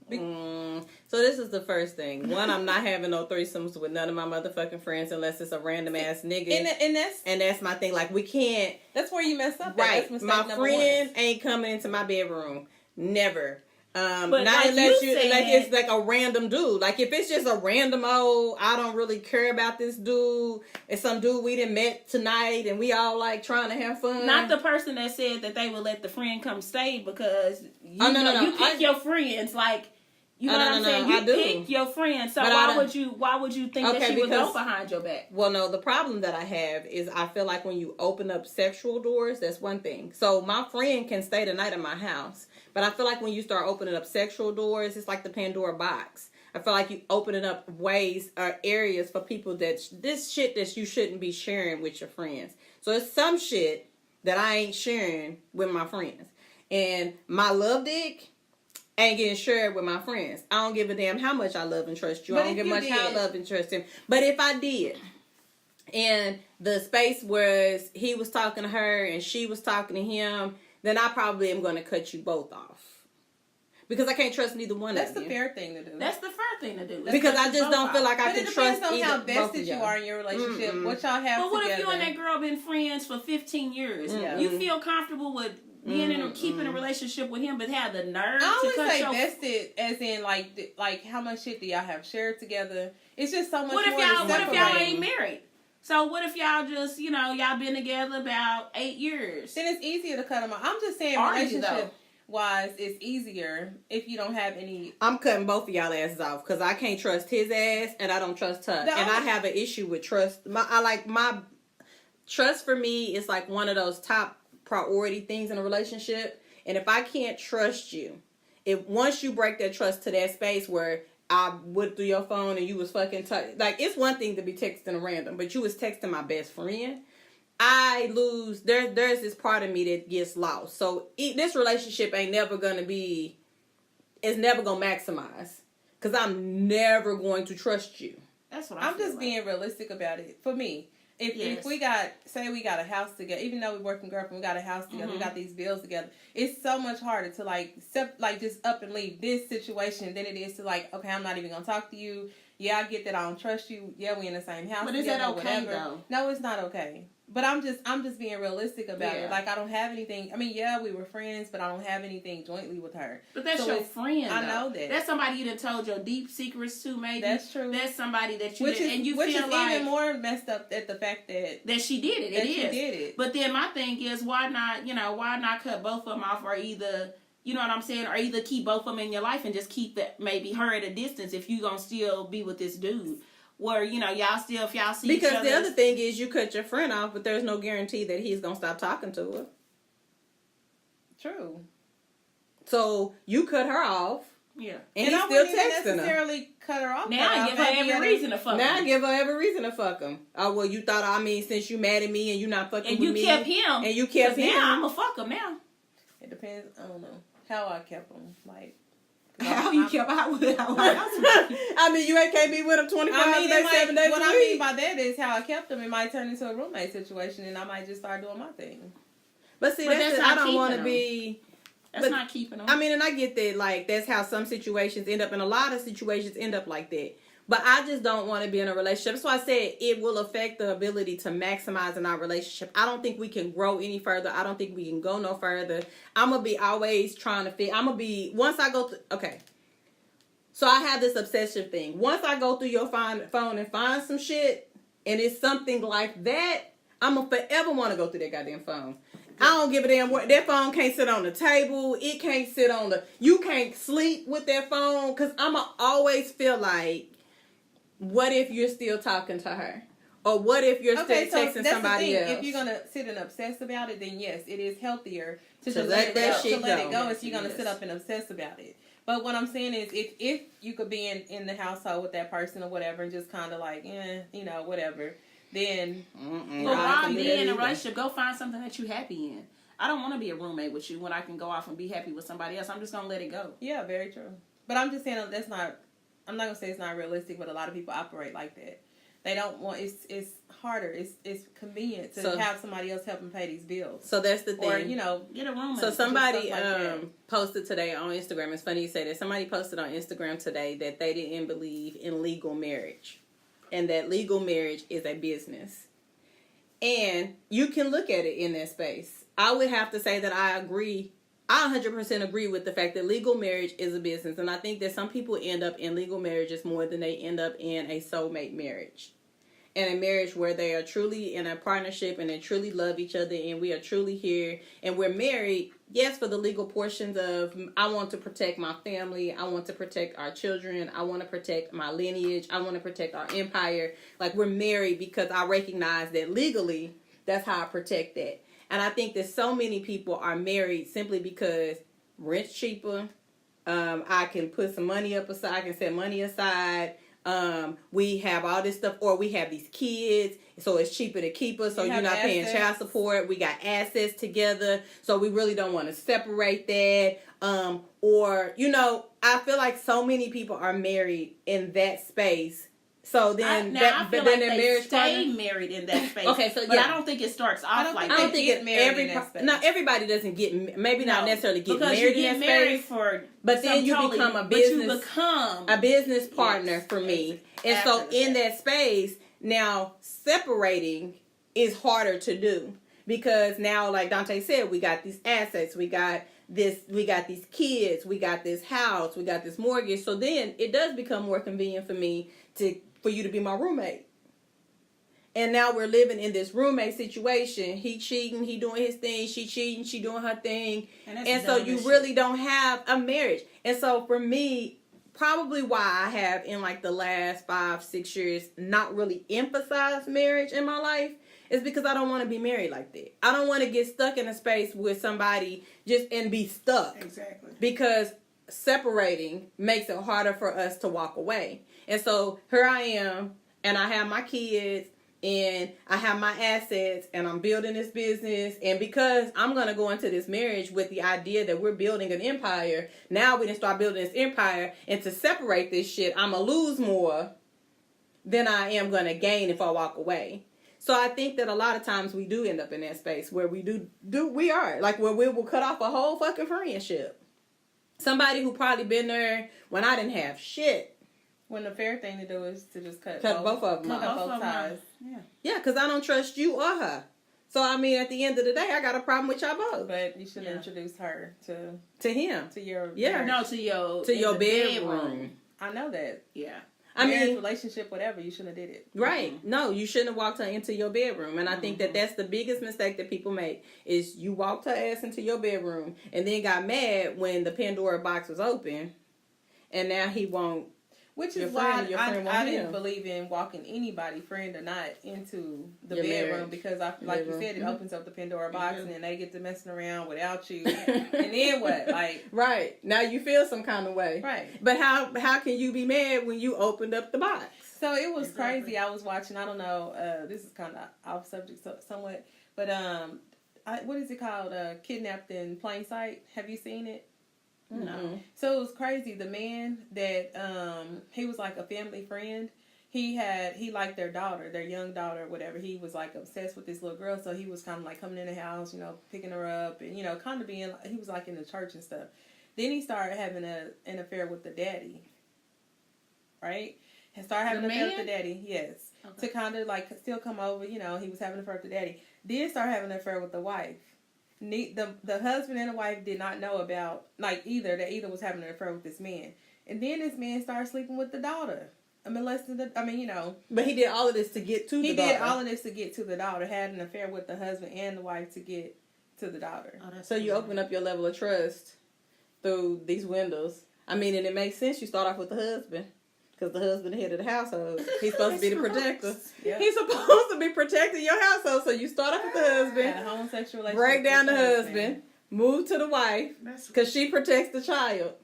So this is the first thing. One, I'm not having no threesomes with none of my motherfucking friends unless it's a random ass nigga. And that's my thing. Like, we can't. That's where you mess up. Right. That's my friend ain't coming into my bedroom. Never. But not like unless you like it's like a random dude. Like if it's just a random I don't really care about this dude. It's some dude we done met tonight and we all like trying to have fun. Not the person that said that they would let the friend come stay because you pick your friends like. You know what I'm saying? You pick your friend, so why would you think that she would go behind your back? Well, no, the problem that I have is I feel like when you open up sexual doors, that's one thing. So my friend can stay the night at my house, but I feel like when you start opening up sexual doors, it's like the Pandora box. I feel like you opening up ways or areas for people this shit that you shouldn't be sharing with your friends. So it's some shit that I ain't sharing with my friends, and my love dick ain't getting shared with my friends. I don't give a damn how much I love and trust you. I don't give much how I love and trust him. But if I did, and the space was he was talking to her and she was talking to him, then I probably am going to cut you both off. Because I can't trust neither one of you. That's the fair thing to do. That's the fair thing to do. Because I just don't feel like I can trust either. It depends on how vested you are in your relationship. What y'all have together. But what if you and that girl been friends for 15 years? Yeah. You feel comfortable with being in or keeping a relationship with him, but have the nerve to cut your... vested as in like how much shit do y'all have shared together? It's just so much what more. What if y'all ain't married? So what if y'all just y'all been together about 8 years? Then it's easier to cut them off. I'm just saying relationship wise, it's easier if you don't have any. I'm cutting both of y'all asses off because I can't trust his ass and I don't trust her, and I have an issue with trust. My trust for me is like one of those top priority things in a relationship, and if I can't trust you, if once you break that trust to that space where I went through your phone and you was fucking like, it's one thing to be texting a random, but you was texting my best friend, I lose. There's this part of me that gets lost. So this relationship ain't never gonna be. It's never gonna maximize because I'm never going to trust you. That's what I'm just being realistic about it. For me. If we got a house together, even though we're working girlfriend, we got a house together, we got these bills together, it's so much harder to just up and leave this situation than it is to okay, I'm not even gonna talk to you. Yeah, I get that I don't trust you. Yeah, we in the same house. But is that okay though? No, it's not okay. But I'm just being realistic about it. Like I don't have anything. I mean, yeah, we were friends, but I don't have anything jointly with her. But that's your friend. I know that. That's somebody you done told your deep secrets to. Maybe that's true. That's somebody that you which is even more messed up at the fact that she did it. She did it. But then my thing is, why not cut both of them off, or either. You know what I'm saying? Or either keep both of them in your life and just keep maybe her at a distance if you gonna still be with this dude. Where, y'all still, if y'all see because each other. The other thing is you cut your friend off, but there's no guarantee that he's gonna stop talking to her. True. So you cut her off. Yeah. And he's still texting her. Necessarily cut her off. Now I give her every reason to fuck him. Now I give her every reason to fuck him. Oh, well, you thought, since you mad at me and you not fucking with me. And you kept him. And you kept him. Now I'm going to fuck him now. It depends. I don't know. How I kept them, like. How you kept out with it? I mean, you can't be with them 25 days, 7 days what a I week. mean by that is how I kept them. It might turn into a roommate situation, and I might just start doing my thing. But see, that's I not don't want to keeping be. That's not keeping them. I mean, and I get that, like, that's how some situations end up, and a lot of situations end up like that. But I just don't want to be in a relationship. That's why I said it will affect the ability to maximize in our relationship. I don't think we can grow any further. I don't think we can go no further. I'm going to be always trying to fit. I'm going to be, once I go through, okay. So I have this obsession thing. Once I go through your phone and find some shit, and it's something like that, I'm going to forever want to go through that goddamn phone. I don't give a damn what. That phone can't sit on the table. It can't sit on the, you can't sleep with that phone, because I'm going to always feel like, what if you're still talking to her? Or what if you're still texting somebody else? If you're going to sit and obsess about it, then yes, it is healthier to let let it go. Yes, If you're going to sit up and obsess about it. But what I'm saying is, if you could be in the household with that person or whatever, and just kind of like, whatever, then... Well, why be in a relationship? Go find something that you're happy in. I don't want to be a roommate with you when I can go off and be happy with somebody else. I'm just going to let it go. Yeah, very true. But I'm just saying that's not... I'm not gonna say it's not realistic, but a lot of people operate like that. They don't want. It's harder. It's convenient to have somebody else help them pay these bills. So that's the thing. Or get a roommate. So somebody posted today on Instagram. It's funny you say that. Somebody posted on Instagram today that they didn't believe in legal marriage, and that legal marriage is a business. And you can look at it in that space. I would have to say that I agree. I 100% agree with the fact that legal marriage is a business. And I think that some people end up in legal marriages more than they end up in a soulmate marriage. And a marriage where they are truly in a partnership and they truly love each other and we are truly here. And we're married, yes, for the legal portions of, I want to protect my family. I want to protect our children. I want to protect my lineage. I want to protect our empire. Like, we're married because I recognize that legally, that's how I protect that. And I think that so many people are married simply because rent's cheaper. I can put some money up aside. I can set money aside. We have all this stuff, or we have these kids, so it's cheaper to keep us. So you're not paying child support. We got assets together, so we really don't want to separate that. Or I feel like so many people are married in that space. So then, I feel like they marriage stay married in that space. Okay, so but I don't think it starts off like that. I don't think everybody doesn't get maybe not necessarily get married in that space. But then you become a business partner for me. And so in that space, now separating is harder to do, because now, like Dante said, we got these assets, we got these kids, we got this house, we got this mortgage. So then it does become more convenient for me for you to be my roommate. And now we're living in this roommate situation. He cheating, he doing his thing, she cheating, she doing her thing. And so you really don't have a marriage. And so for me, probably why I have in like the last 5-6 years not really emphasized marriage in my life is because I don't want to be married like that. I don't want to get stuck in a space with somebody and be stuck. Exactly. Because separating makes it harder for us to walk away. And so here I am, and I have my kids, and I have my assets, and I'm building this business. And because I'm going to go into this marriage with the idea that we're building an empire, now we can start building this empire. And to separate this shit, I'm going to lose more than I am going to gain if I walk away. So I think that a lot of times we do end up in that space where we are. Like, where we will cut off a whole fucking friendship. Somebody who probably been there when I didn't have shit. When the fair thing to do is to just cut both of them off. Cut both ties. Yeah, because I don't trust you or her. So, I mean, at the end of the day, I got a problem with y'all both. But you should introduce her to him. To your... Yeah. No, to your bedroom. I know that. Yeah. I mean, relationship, whatever, you shouldn't have did it. Right. Mm-hmm. No, you shouldn't have walked her into your bedroom. And I think that that's the biggest mistake that people make, is you walked her ass into your bedroom and then got mad when the Pandora box was open, and now he won't. Which is why I didn't believe in walking anybody, friend or not, into the bedroom, because like you said, it opens up the Pandora box, and then they get to messing around without you, and then what? Like, right, now you feel some kind of way, right? But how can you be mad when you opened up the box? So it was crazy. I was watching. I don't know. This is kind of off subject somewhat, but what is it called? Kidnapped in Plain Sight. Have you seen it? No. So it was crazy. The man that he was like a family friend. He liked their daughter, their young daughter, or whatever. He was like obsessed with this little girl, so he was kind of like coming in the house, you know, picking her up, and you know, kind of being. He was like in the church and stuff. Then he started having an affair with the daddy. Right? And started having an affair with the daddy. Yes. Okay. To kind of like still come over, you know, he was having an affair with the daddy. Then started having an affair with the wife. The husband and the wife did not know about either was having an affair with this man, and then this man started sleeping with the daughter. But he did all of this to get to the daughter. He did all of this to get to the daughter. Had an affair with the husband and the wife to get to the daughter. Oh, so you open up your level of trust through these windows. I mean, and it makes sense. You start off with the husband. Because the husband, the head of the household, he's supposed to be the protector. Yeah. He's supposed to be protecting your household. So you start off with the husband, a homosexual relationship, break down the husband, move to the wife, because she protects the child,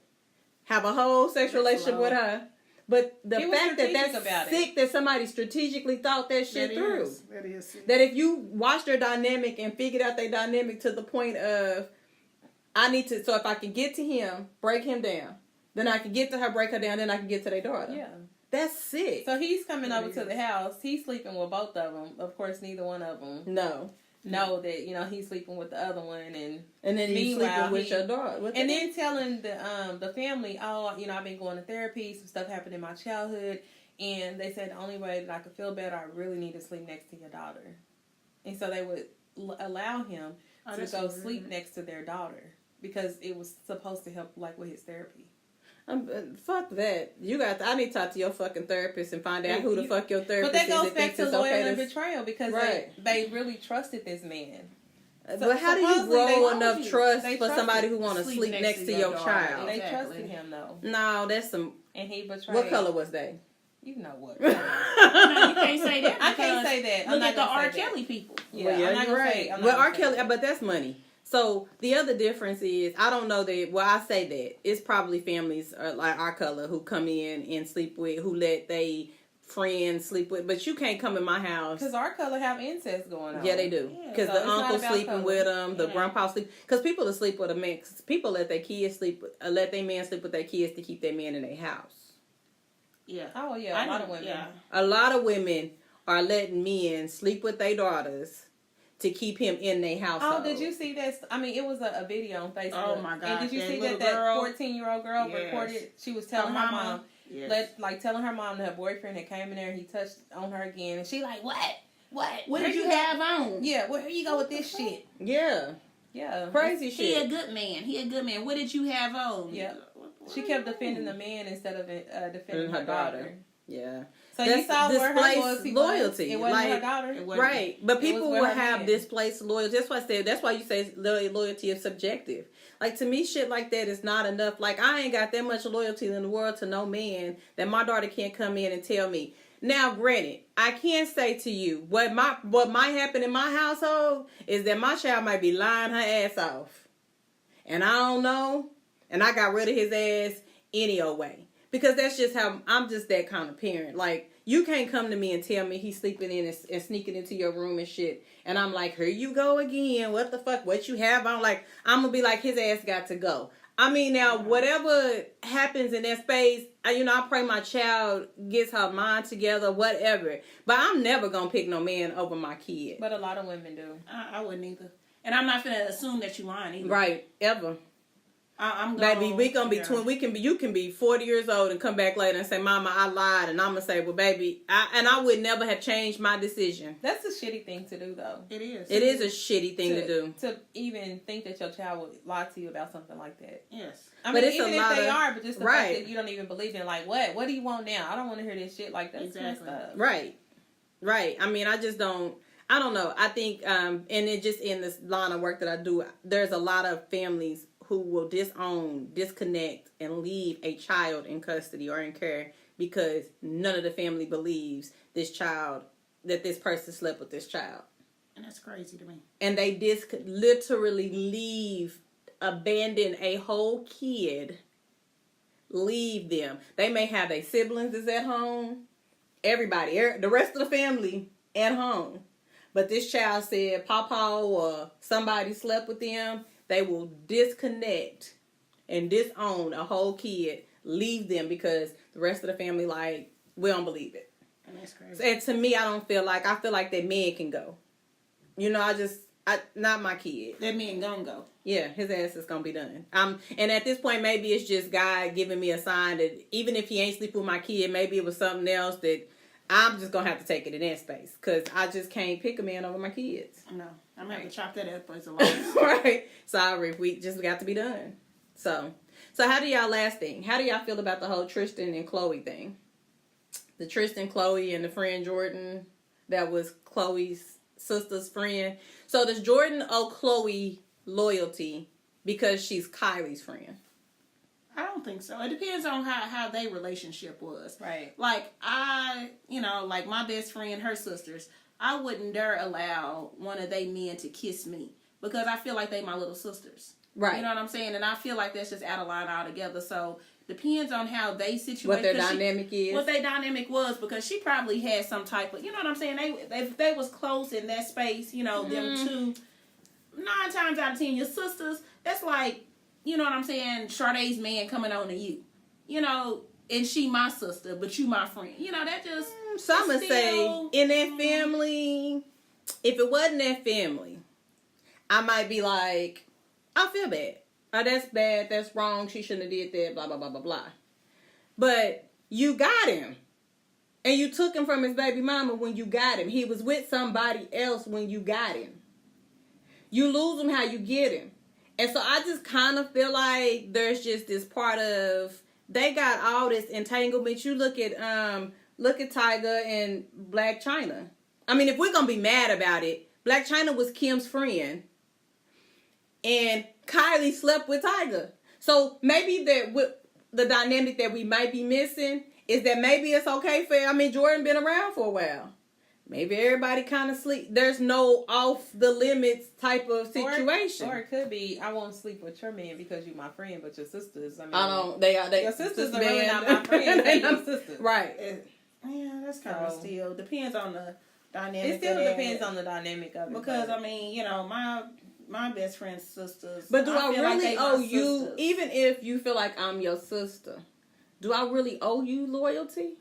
have a whole sexual relationship with her. But the fact that that's sick that somebody strategically thought that shit through. That is sick. That if you watch their dynamic and figured out their dynamic to the point of, so if I can get to him, break him down. Then I can get to her, break her down, then I can get to their daughter. Yeah. That's sick. So he's coming over to the house. He's sleeping with both of them. Of course, neither one of them know that, you know, he's sleeping with the other one. And then he's sleeping with your daughter. And then telling the family, oh, you know, I've been going to therapy. Some stuff happened in my childhood. And they said the only way that I could feel better, I really need to sleep next to your daughter. And so they would allow him to go sleep next to their daughter. Because it was supposed to help, like, with his therapy. Fuck that. I need to talk to your fucking therapist and find out who the fuck your therapist is. But that goes back to loyalty and betrayal because they really trusted this man. But how do you grow enough trust for somebody who want to sleep next to your child? They trusted him though. No, that's some. And he betrayed. What color was they? You know what? No, you can't say that. I can't say that. Look at the R. Kelly people. Yeah, you're right. Well, R. Kelly, but that's money. So the other difference is, I don't know that. Well, I say that it's probably families like our color who come in and sleep with, who let they friends sleep with. But you can't come in my house because our color have incest going on. Yeah, they do. Because the uncle sleeping with them, the grandpa sleep. Because people that sleep with a man, people let their kids sleep, let their man sleep with their kids to keep their man in their house. Yeah. Oh yeah, a lot of women. Yeah. A lot of women are letting men sleep with their daughters to keep him in their household. Oh, did you see that? I mean, it was a video on Facebook. Oh my God! And did you see that 14-year-old girl recorded? She was telling her mom, telling her mom that her boyfriend had came in there and he touched on her again, and she like, what? What did you have on? Yeah, where you go with this shit? Yeah, crazy shit. He a good man. What did you have on? Yeah, she kept defending the man instead of defending her daughter. Yeah. So you saw where her loyalty. It wasn't her daughter. Right. But people will have displaced loyalty. That's why I said, that's why you say loyalty is subjective. Like, to me, shit like that is not enough. Like, I ain't got that much loyalty in the world to no man that my daughter can't come in and tell me. Now, granted, I can say to you, what might happen in my household is that my child might be lying her ass off. And I don't know. And I got rid of his ass any old way. Because that's just how, I'm just that kind of parent. Like, you can't come to me and tell me he's sleeping in and sneaking into your room and shit. And I'm like, here you go again. What the fuck? What you have on? Like, I'm going to be like, his ass got to go. I mean, now, whatever happens in that space, I pray my child gets her mind together, whatever. But I'm never going to pick no man over my kid. But a lot of women do. I wouldn't either. And I'm not going to assume that you lying either. Right. Ever. Baby, we gonna be you can be 40 years old and come back later and say, Mama, I lied, and I'm gonna say, well, baby, I would never have changed my decision. That's a shitty thing to do, though. It is. It is a shitty thing to do. To even think that your child would lie to you about something like that. Yes. I mean, even if they are, but just the fact that you don't even believe in, like, what do you want now? I don't want to hear this shit like that. Exactly. Right. I mean, I just don't. I don't know. I think, and it just in this line of work that I do, there's a lot of families who will disconnect, and leave a child in custody or in care because none of the family believes that this person slept with this child. And that's crazy to me. And they literally abandon a whole kid, leave them. They may have their siblings is at home, everybody, the rest of the family at home. But this child said Papa or somebody slept with them. They will disconnect and disown a whole kid, leave them because the rest of the family, like, we don't believe it. And that's crazy. And to me, I feel like that man can go. You know, not my kid. That man gonna go. Yeah, his ass is gonna be done. And at this point, maybe it's just God giving me a sign that even if he ain't sleep with my kid, maybe it was something else that I'm just gonna have to take it in that space because I just can't pick a man over my kids. No, I'm gonna have to chop that up as a loss. Right? Sorry, we just got to be done. So how do y'all last thing? How do y'all feel about the whole Tristan and Chloe thing? The Tristan, Chloe, and the friend Jordan that was Chloe's sister's friend. So does Jordan owe Chloe loyalty because she's Kylie's friend? I don't think so. It depends on how their relationship was. Right. Like, like my best friend, her sisters, I wouldn't dare allow one of they men to kiss me because I feel like they my little sisters. Right. You know what I'm saying? And I feel like that's just out of line altogether. So, depends on how they situation. What their dynamic is. What their dynamic was, because she probably had some type of, you know what I'm saying? They was close in that space, you know, them two. 9 times out of 10, your sisters, that's like, you know what I'm saying, Sade's man coming on to you. You know, and she my sister, but you my friend. You know, that just... Some would say, in that family, if it wasn't that family, I might be like, I feel bad. Oh, that's bad. That's wrong. She shouldn't have did that. Blah, blah, blah, blah, blah. But you got him. And you took him from his baby mama when you got him. He was with somebody else when you got him. You lose him how you get him. And so I just kind of feel like there's just this part of, they got all this entanglement. You look at Tyga and Black China. I mean, if we're going to be mad about it, Black China was Kim's friend. And Kylie slept with Tyga. So maybe the dynamic that we might be missing is that maybe it's okay Jordan been around for a while. Maybe everybody kind of sleep. There's no off the limits type of situation. Or it could be, I won't sleep with your man because you're my friend, but your sisters, your sisters are really not my friends. They your sisters. Right. Yeah, that's kind of still depends on the dynamic. It still depends on the dynamic of it. Because my best friend's sisters. But do I really owe you, sisters. even if you feel like I'm your sister, do I really owe you loyalty?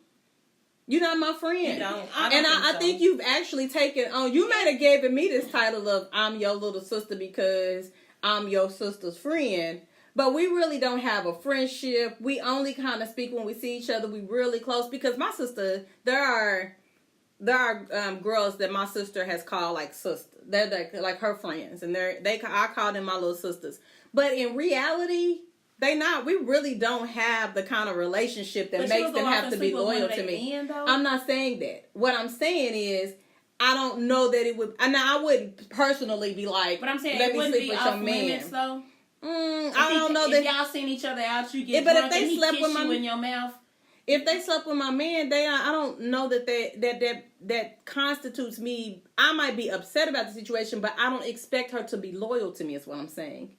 You're not my friend. You don't. I think you've actually taken on, you might have given me this title of I'm your little sister because I'm your sister's friend. But we really don't have a friendship. We only kind of speak when we see each other. We really close because my sister, there are girls that my sister has called like sister. They're like her friends, and I call them my little sisters. But in reality, they not. We really don't have the kind of relationship that makes them have to be loyal to me. I'm not saying that. What I'm saying is, I don't know that it would. I wouldn't personally be like, but I'm saying let it me wouldn't sleep be with your off man. limits though. I don't know that y'all seen each other out, you get but drunk if they and he slept kiss with you in your mouth. If they slept with my man, I don't know that constitutes me. I might be upset about the situation, but I don't expect her to be loyal to me. Is what I'm saying.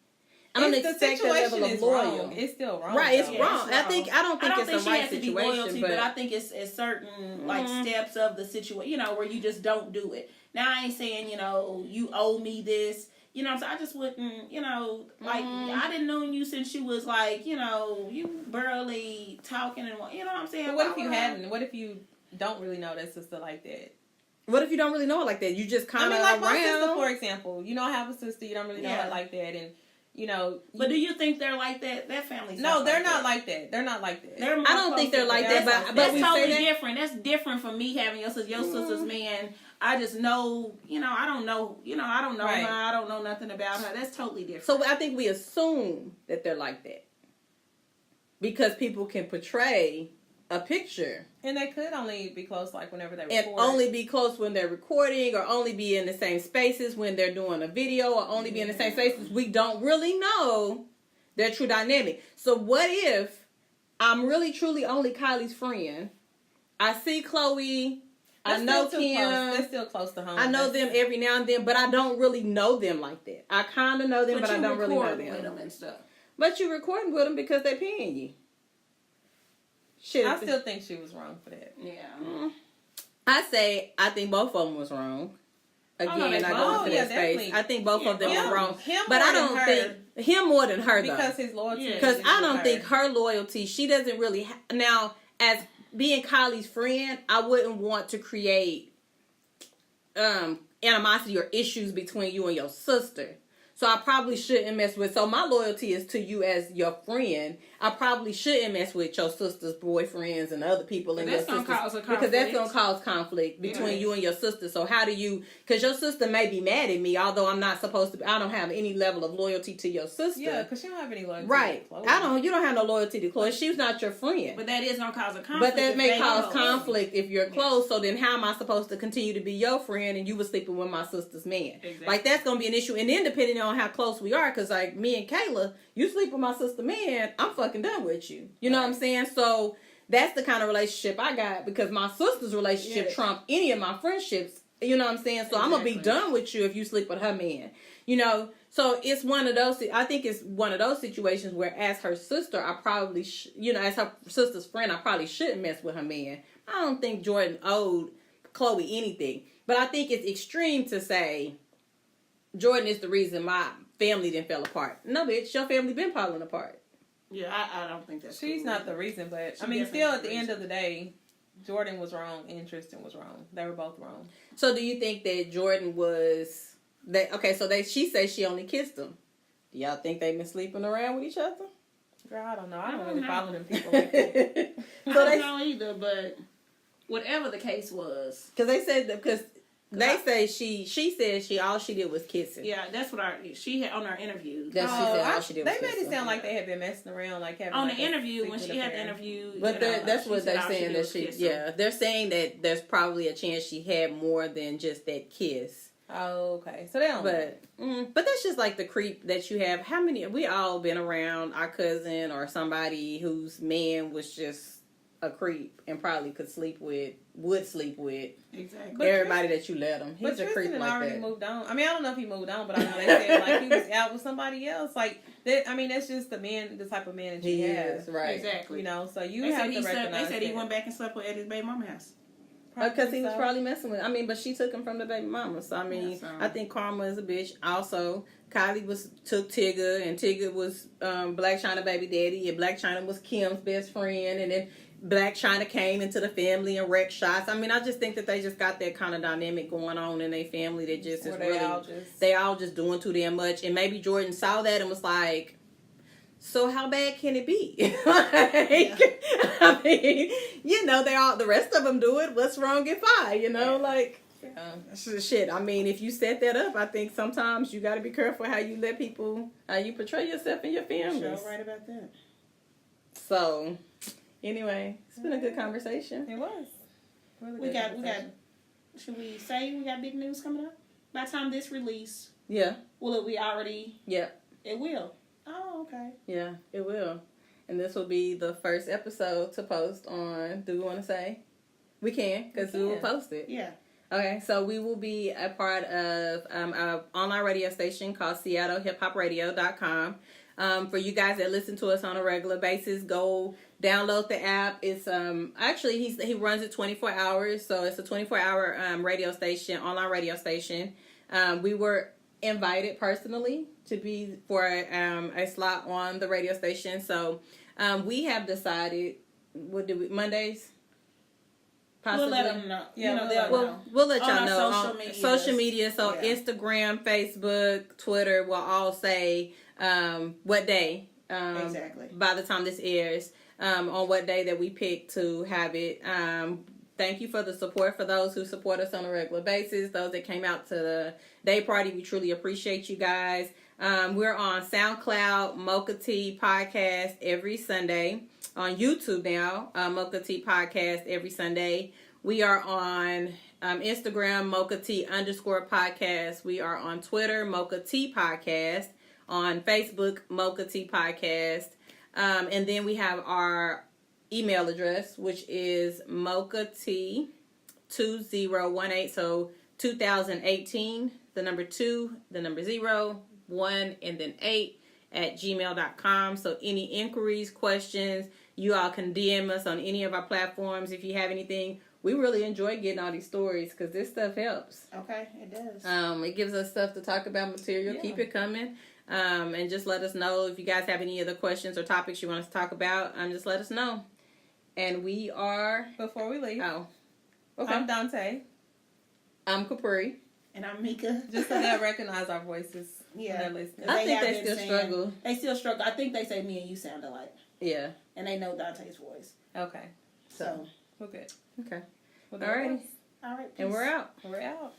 I don't expect that level of loyal. It's still wrong. Right, it's wrong. I don't think it's the right she has to be loyalty, but I think it's certain like steps of the situation, where you just don't do it. Now I ain't saying, you owe me this. So I just wouldn't, I didn't know you since you was like, you barely talking and, you know what I'm saying? But what if you hadn't? What if you don't really know that sister like that? What if you don't really know her like that? You just kind of like around. my sister, for example. You don't have a sister, you don't really know her like that, and But do you think they're like that? That family's no, they're not like that. They're not like that. I don't think they're like that, but that's we totally say that different. That's different from me having your sister's man. I just know, I don't know, I don't know her. I don't know nothing about her. That's totally different. So I think we assume that they're like that because people can portray a picture. And they could only be close like whenever they record. And only be close when they're recording, or only be in the same spaces when they're doing a video, or only be in the same spaces. We don't really know their true dynamic. So what if I'm really truly only Kylie's friend? I see Chloe. I know Kim. They're still close to home. I know them every now and then, but I don't really know them like that. I kind of know them, but I don't really know with them and stuff. But you're recording with them because they're paying you. Shit, I still think she was wrong for that. Yeah. I think both of them was wrong. again, I go into that space. definitely. I think both of them are wrong. Him But more I than don't her. think him more than her though. Because his loyalty. Because is I don't with think her loyalty, she doesn't really now, as being Kylie's friend, I wouldn't want to create animosity or issues between you and your sister. So I probably shouldn't mess with. So my loyalty is to you as your friend. I probably shouldn't mess with your sister's boyfriends and other people in your sister's, because that's gonna cause conflict between you and your sister. So how do you? Because your sister may be mad at me, although I'm not supposed to. I don't have any level of loyalty to your sister. Yeah, because she don't have any loyalty. Right. To Chloe. You don't have no loyalty to Chloe. She's not your friend. But that is gonna cause a conflict. But that may cause close. conflict if you're close. So then how am I supposed to continue to be your friend and you were sleeping with my sister's man? Exactly. Like, that's going to be an issue. And then depending on how close we are, because like me and Kayla, you sleep with my sister man, I'm fucking done with you. You know what I'm saying? So that's the kind of relationship I got, because my sister's relationship trump any of my friendships. You know what I'm saying? So I'm going to be done with you if you sleep with her man. You know? So it's one of those, I think it's one of those situations where as her sister, I probably, as her sister's friend, I probably shouldn't mess with her man. I don't think Jordan owed Chloe anything. But I think it's extreme to say Jordan is the reason my family didn't fell apart. No, bitch, your family been falling apart. Yeah, I don't think that's She's cool. not the reason, but She I mean, definitely still not at the the end reason. of the day, Jordan was wrong and Tristan was wrong. They were both wrong. So do you think that Jordan was that? Okay, so she says she only kissed him. Do y'all think they've been sleeping around with each other? Girl, I don't know. I don't I really don't follow know. them people like that. I don't know either, but whatever the case was. Because they said they say she said all she did was kissing. Yeah, that's what she had on her interview. That she said all she did was They made kissing. it sound like they had been messing around, like having On like the a interview, when secret she had the affair. interview. But that's what they're saying, that she they're saying that there's probably a chance she had more than just that kiss. Oh, okay. So they don't. But that's just like the creep that you have. How many? We all been around our cousin or somebody whose man was just a creep and probably would sleep with exactly everybody that you let him. He's But a creep Tristan like already that. moved on. I mean, I don't know if he moved on, but I know they said like he was out with somebody else. Like that. I mean, that's just the type of man that you He have. is, right. exactly. You know, so you They have said to recognize they said he that. went back and slept at his baby mama house. Because he was probably messing with. I mean, but she took him from the baby mama. So I mean, I think karma is a bitch. Also, Kylie took Tigger, and Tigger was Black China baby daddy, and Black China was Kim's best friend, and then Black China came into the family and wrecked shots. I mean, I just think that they just got that kind of dynamic going on in their family that just is really they all just doing too damn much. And maybe Jordan saw that and was like, so how bad can it be? I mean, the rest of them do it. What's wrong if I, shit. I mean, if you set that up, I think sometimes you got to be careful how you portray yourself and your family. Sure, right about that. So, anyway, it's been a good conversation. It was. Really We good got. conversation. Should we say we got big news coming up? By the time this release, Yeah. will it be already? Yeah. It will. Oh, okay. Yeah, it will. And this will be the first episode to post on, do we want to say? We can, because we will post it. Yeah. Okay, so we will be a part of an online radio station called SeattleHipHopRadio.com. For you guys that listen to us on a regular basis, go download the app. It's actually he runs it 24 hours, so it's a 24-hour radio station, online radio station. We were invited personally to be for a slot on the radio station. So we have decided, Mondays? Possibly. We'll let them know. Yeah, they'll know. We'll let On y'all our know social on medias. social media. So Yeah. Instagram, Facebook, Twitter will all say what day. Exactly. By the time this airs, on what day that we pick to have it. Thank you for the support for those who support us on a regular basis. Those that came out to the day party, we truly appreciate you guys. We're on SoundCloud, MochaTea Podcast every Sunday. On YouTube now, MochaTea Podcast every Sunday. We are on Instagram, MochaTea_podcast. We are on Twitter, MochaTea Podcast. On Facebook, MochaTea Podcast. And then we have our email address, which is MochaTea2018. So 2018, the number 2, the number 0, 1, and then 8 at gmail.com. So any inquiries, questions, you all can DM us on any of our platforms. If you have anything, we really enjoy getting all these stories because this stuff helps. Okay, it does. It gives us stuff to talk about, material. Yeah. Keep it coming. And just let us know if you guys have any other questions or topics you want us to talk about. Just let us know. And we are... Before we leave. Oh. Okay. I'm Dante. I'm Capri. And I'm Mika. Just so they'll recognize our voices. Yeah. When they're listening. I think have they been still saying- struggle. They still struggle. I think they say me and you sound alike. Yeah. And they know Dante's voice. Okay. So. We're good. Okay. Well, All right. All right. And peace. we're out. We're out.